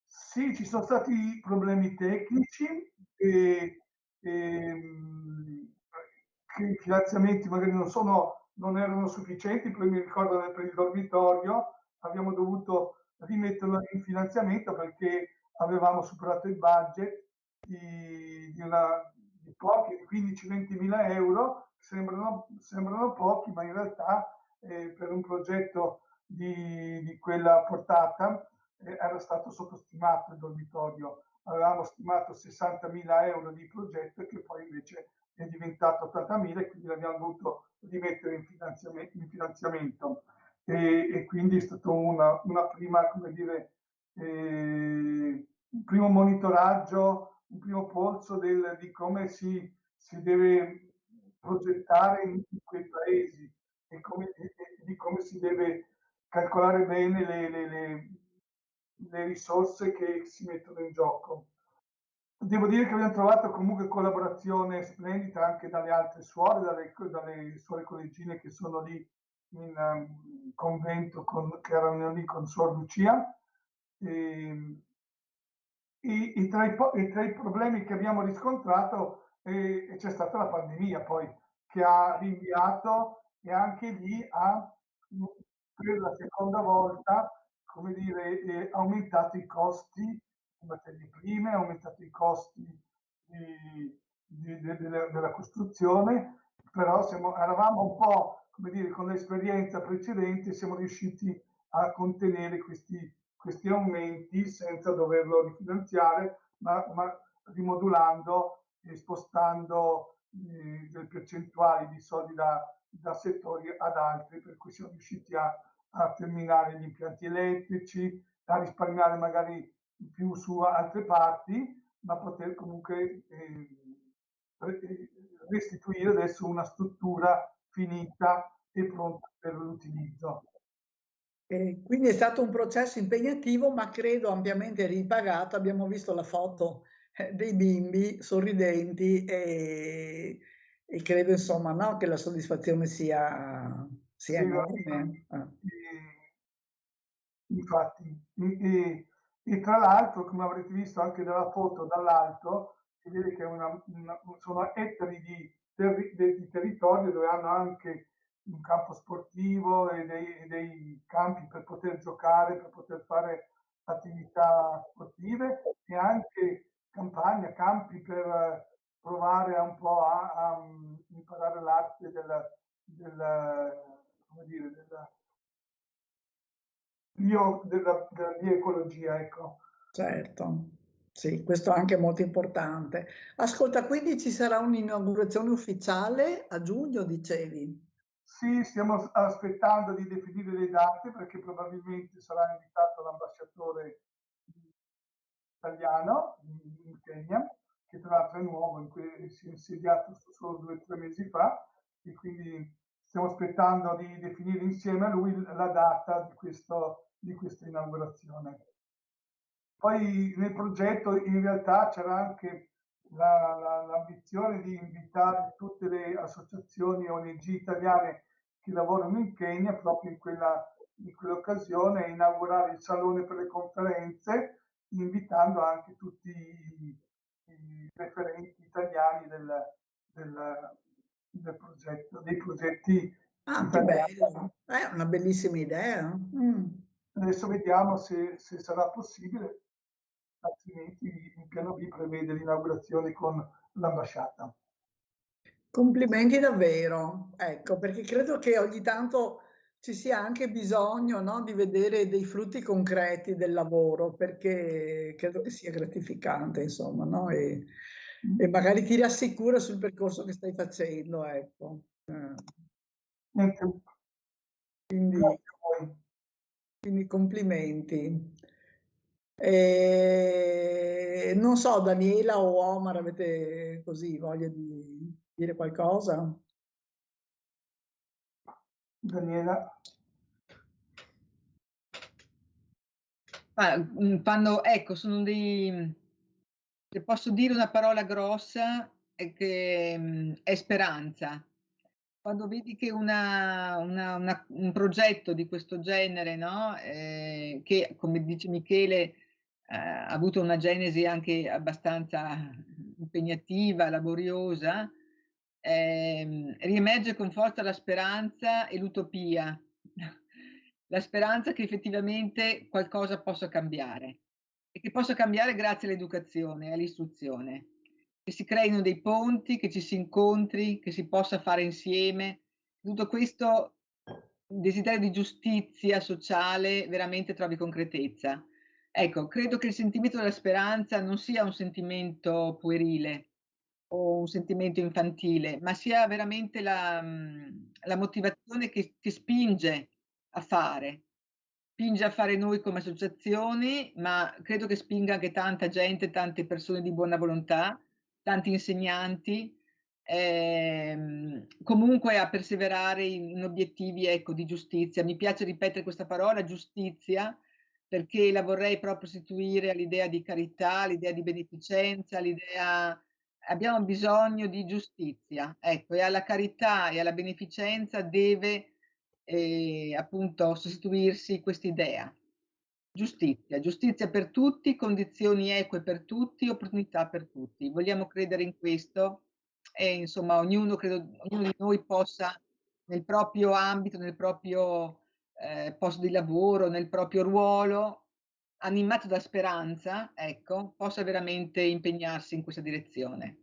Sì, ci sono stati problemi tecnici che i finanziamenti magari non erano sufficienti. Poi mi ricordo per il dormitorio abbiamo dovuto rimetterlo in finanziamento perché avevamo superato il budget di pochi, 15-20 mila euro. Sembrano pochi, ma in realtà per un progetto di quella portata era stato sottostimato il dormitorio. Avevamo stimato 60.000 euro di progetto, che poi invece è diventato 80.000, e quindi l'abbiamo dovuto rimettere in finanziamento. E quindi è stato una prima, come dire, un primo monitoraggio, un primo polso di come si deve progettare in quei paesi e di come si deve calcolare bene le risorse che si mettono in gioco. Devo dire che abbiamo trovato comunque collaborazione splendida anche dalle altre suore, dalle suore collegine che sono lì in convento, che erano lì con Suor Lucia. E tra i problemi che abbiamo riscontrato c'è stata la pandemia poi, che ha rinviato, e anche lì per la seconda volta come dire, aumentato i costi di materie prime, aumentato i costi della costruzione, però eravamo un po', come dire, con l'esperienza precedente siamo riusciti a contenere questi aumenti senza doverlo rifinanziare, ma rimodulando e spostando delle percentuali di soldi da settori ad altri, per cui siamo riusciti a terminare gli impianti elettrici, a risparmiare magari più su altre parti, ma poter comunque restituire adesso una struttura finita e pronta per l'utilizzo. Quindi è stato un processo impegnativo, ma credo ampiamente ripagato. Abbiamo visto la foto dei bimbi sorridenti e credo insomma, no, che la soddisfazione sia Sì, enorme. infatti, e tra l'altro, come avrete visto anche dalla foto dall'alto, si vede che sono ettari di territorio dove hanno anche un campo sportivo e dei campi per poter giocare, per poter fare attività sportive, e anche campagna, campi per provare un po' a imparare l'arte come dire, della bioecologia, ecco. Certo, sì, questo è anche molto importante. Ascolta, quindi ci sarà un'inaugurazione ufficiale a giugno, dicevi? Sì, stiamo aspettando di definire le date perché probabilmente sarà invitato l'ambasciatore italiano in Kenya, che tra l'altro è nuovo, si è insediato solo 2 o 3 mesi fa, e quindi stiamo aspettando di definire insieme a lui la data di questa inaugurazione. Poi nel progetto in realtà c'era anche l'ambizione di invitare tutte le associazioni ONG italiane che lavorano in Kenya proprio in quell'occasione, e inaugurare il salone per le conferenze, invitando anche tutti i referenti italiani del progetto, dei progetti Ah, che italiani. bello! È una bellissima idea. Adesso vediamo se sarà possibile, altrimenti il piano B prevede l'inaugurazione con l'ambasciata. Complimenti davvero, ecco, perché credo che ogni tanto ci sia anche bisogno, no, di vedere dei frutti concreti del lavoro, perché credo che sia gratificante, insomma, no? E magari ti rassicura sul percorso che stai facendo, ecco. Niente, Quindi, grazie a voi. quindi complimenti. Non so, Daniela o Omar, avete così voglia di dire qualcosa? Daniela. Ecco, sono dei, se posso dire una parola grossa, è che è speranza. Quando vedi che un progetto di questo genere, no? Che, come dice Michele, ha avuto una genesi anche abbastanza impegnativa, laboriosa, riemerge con forza la speranza e l'utopia. La speranza che effettivamente qualcosa possa cambiare, e che possa cambiare grazie all'educazione e all'istruzione, che si creino dei ponti, che ci si incontri, che si possa fare insieme. Tutto questo desiderio di giustizia sociale veramente trovi concretezza. Ecco, credo che il sentimento della speranza non sia un sentimento puerile o un sentimento infantile, ma sia veramente la motivazione che spinge a fare. Spinge a fare noi come associazioni, ma credo che spinga anche tanta gente, tante persone di buona volontà, tanti insegnanti, comunque a perseverare in obiettivi, ecco, di giustizia. Mi piace ripetere questa parola, giustizia, perché la vorrei proprio istituire all'idea di carità, all'idea di beneficenza, all'idea. Abbiamo bisogno di giustizia, ecco, e alla carità e alla beneficenza deve appunto sostituirsi quest'idea. Giustizia, giustizia per tutti, condizioni eque per tutti, opportunità per tutti. Vogliamo credere in questo, e insomma ognuno di noi possa nel proprio ambito, nel proprio posto di lavoro, nel proprio ruolo, animato da speranza, ecco, possa veramente impegnarsi in questa direzione.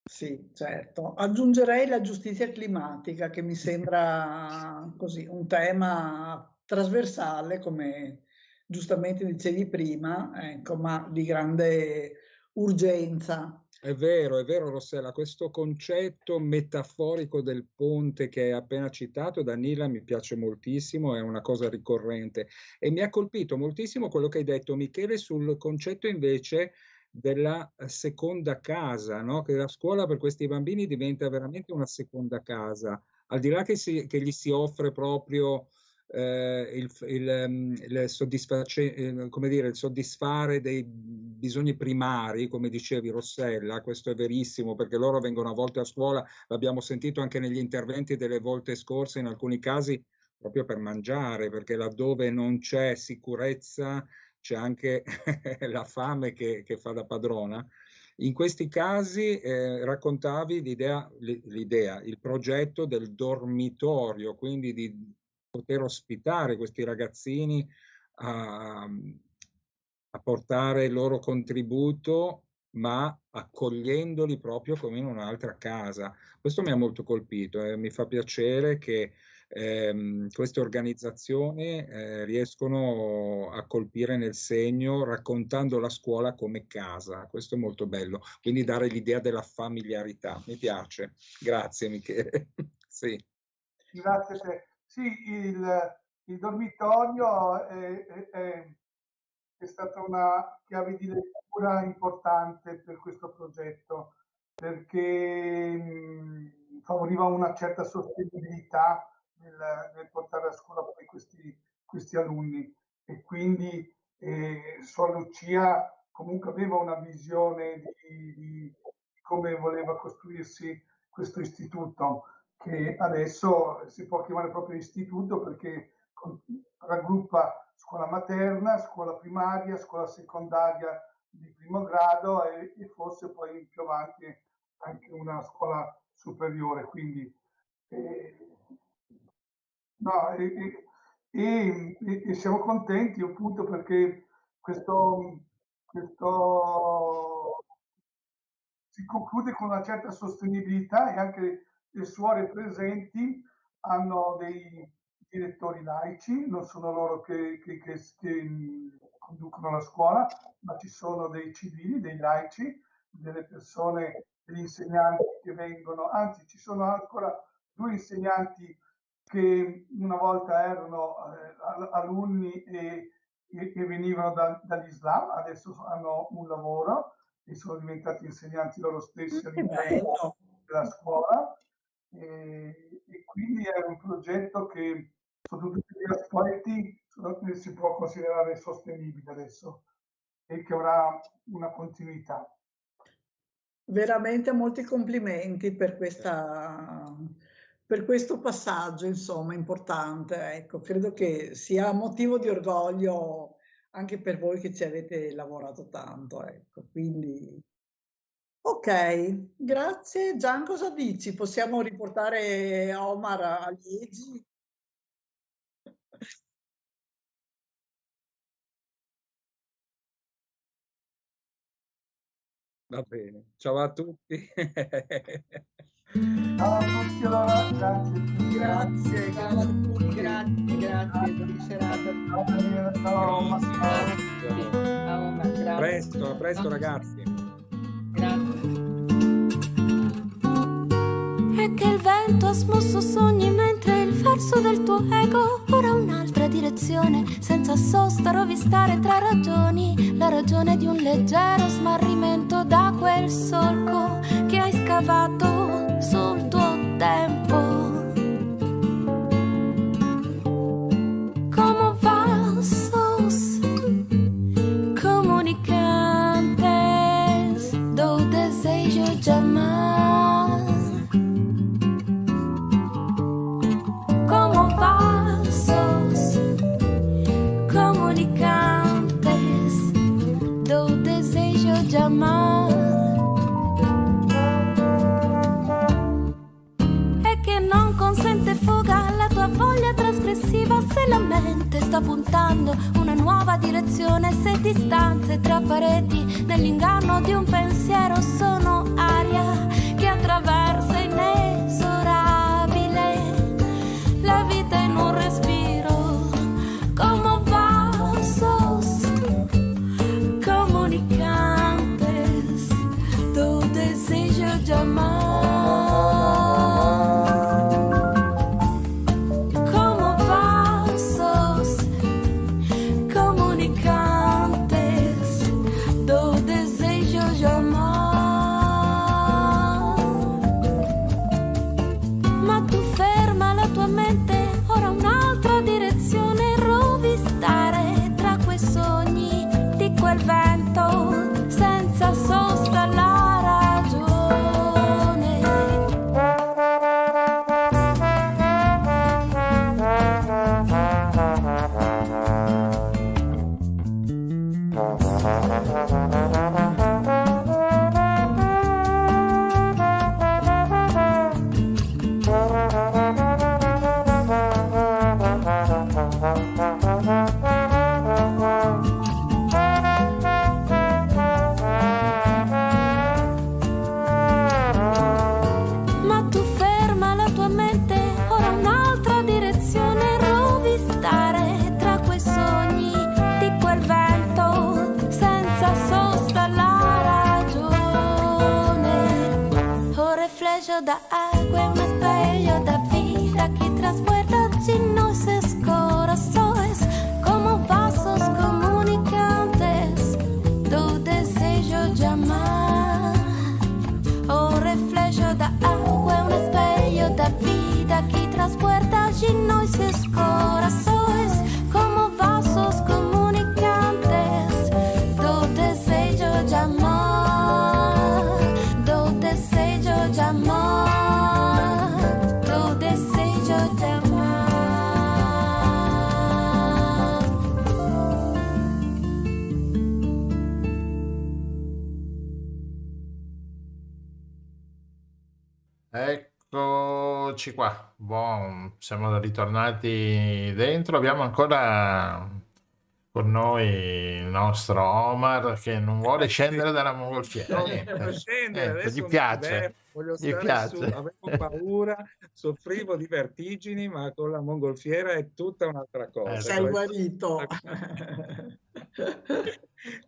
Sì, certo. Aggiungerei la giustizia climatica, che mi sembra così un tema trasversale, come giustamente dicevi prima, ecco, ma di grande urgenza. È vero, Rossella, questo concetto metaforico del ponte che hai appena citato, Danila, mi piace moltissimo, è una cosa ricorrente. E mi ha colpito moltissimo quello che hai detto, Michele, sul concetto invece della seconda casa, no? Che la scuola per questi bambini diventa veramente una seconda casa, al di là che gli si offre proprio come dire, il soddisfare dei bisogni primari, come dicevi Rossella. Questo è verissimo, perché loro vengono a volte a scuola, l'abbiamo sentito anche negli interventi delle volte scorse, in alcuni casi proprio per mangiare, perché laddove non c'è sicurezza c'è anche la fame che fa da padrona. In questi casi raccontavi l'idea, il progetto del dormitorio, quindi di poter ospitare questi ragazzini a portare il loro contributo, ma accogliendoli proprio come in un'altra casa. Questo mi ha molto colpito e mi fa piacere che queste organizzazioni riescono a colpire nel segno raccontando la scuola come casa. Questo è molto bello, quindi dare l'idea della familiarità. Mi piace. Grazie Michele. Sì. Grazie a te. Sì, il dormitorio è stata una chiave di lettura importante per questo progetto, perché favoriva una certa sostenibilità nel portare a scuola poi questi alunni, e quindi Suor Lucia comunque aveva una visione di come voleva costruirsi questo istituto, che adesso si può chiamare proprio istituto, perché raggruppa scuola materna, scuola primaria, scuola secondaria di primo grado e forse poi più avanti anche una scuola superiore. Quindi e siamo contenti appunto perché questo si conclude con una certa sostenibilità, e anche le suore presenti hanno dei direttori laici, non sono loro che conducono la scuola, ma ci sono dei civili, dei laici, delle persone, degli insegnanti che vengono, anzi ci sono ancora 2 insegnanti che una volta erano alunni e venivano dall'Islam, adesso hanno un lavoro e sono diventati insegnanti loro stessi all'interno della scuola, e quindi è un progetto che sotto tutti gli aspetti si può considerare sostenibile adesso e che avrà una continuità. Veramente molti complimenti per questo passaggio, insomma, importante. Ecco, credo che sia motivo di orgoglio anche per voi che ci avete lavorato tanto, ecco. Quindi, ok, grazie. Gian, cosa dici? Possiamo riportare Omar a Liegi? Va bene, ciao a tutti. Ciao a tutti, allora, grazie. Grazie a tutti. Grazie, buona serata. A presto ragazzi. È che il vento ha smosso sogni mentre il verso del tuo ego ora ha un'altra direzione, senza sosta rovistare tra ragioni, la ragione di un leggero smarrimento da quel solco che hai scavato sul tuo tempo. Como vasos comunicantes do desejo de amar. Como vasos comunicantes do desejo de amar. E che non consente fuga alla tua voglia trasgressiva. mente sta puntando una nuova direzione. Se distanze tra pareti nell'inganno di un pensiero sono aria che attraversa inesorabile la vita in un respiro, como vasos comunicantes do desejo de amar. Da agua, un espejo da vida que transporta nuestros corazones como vasos comunicantes do desejo de amar. O reflejo da agua, un espejo da vida que transporta nuestros corazones como vasos comunicantes do desejo de amar, do desejo de amar. Eccoci qua, buon, siamo ritornati dentro, abbiamo ancora con noi il nostro Omar che non vuole scendere dalla mongolfiera. No, Niente, voglio scendere, niente, adesso gli mi piace, diverto, voglio gli stare su, piace. avevo paura, soffrivo di vertigini, ma con la mongolfiera è tutta un'altra cosa. Sei guarito.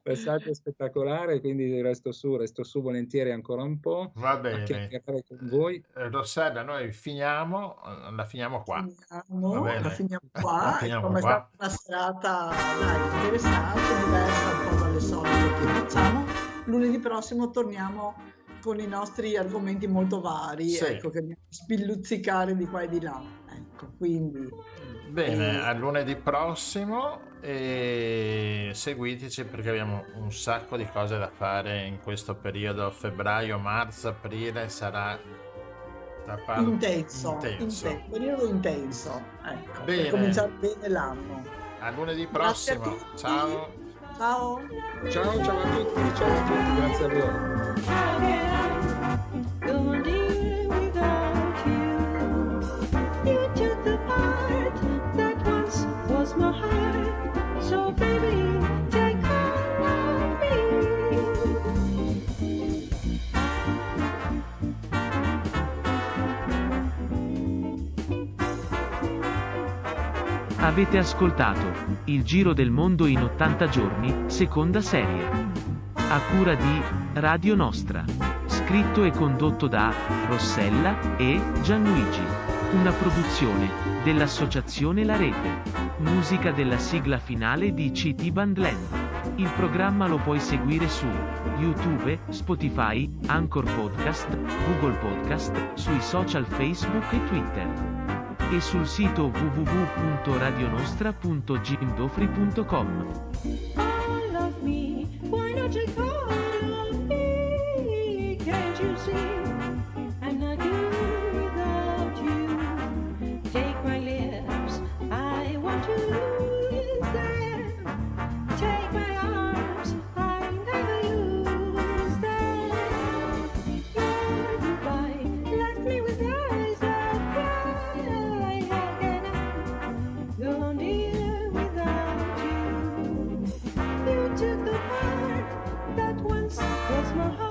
Messaggio spettacolare, quindi resto su volentieri ancora un po'. Va a bene. chiacchierare con voi. Rossella, noi la finiamo qua. Va La bene. finiamo La qua. finiamo Come è qua. stata una serata interessante, diversa un po' dalle solite che facciamo. Lunedì prossimo torniamo con i nostri argomenti molto vari, Sì. ecco, che andiamo a spilluzzicare di qua e di là. Ecco, quindi Bene, a lunedì prossimo e seguiteci perché abbiamo un sacco di cose da fare in questo periodo, febbraio, marzo, aprile sarà da parte intenso, periodo intenso, ecco, Bene. per cominciare bene l'anno. A lunedì Grazie a prossimo, tutti. ciao. Ciao. Ciao a tutti, grazie a voi. Go on, dear, without you. You took the part that once was my heart. So baby, take hold of me. Avete ascoltato Il Giro del Mondo in 80 giorni, seconda serie. A cura di Radio Nostra. Scritto e condotto da Rossella e Gianluigi. Una produzione dell'associazione La Rete. Musica della sigla finale di CT Bandland. Il programma lo puoi seguire su YouTube, Spotify, Anchor Podcast, Google Podcast, sui social Facebook e Twitter. E sul sito www.radionostra.jimdofri.com. All of me, why not take all of me? Can't you see? I'm not good without you. Take my lips, I want to lose them. Take my arms, I never lose them. Your goodbye left me with eyes that cry. How can I go on, dear? that once was my heart.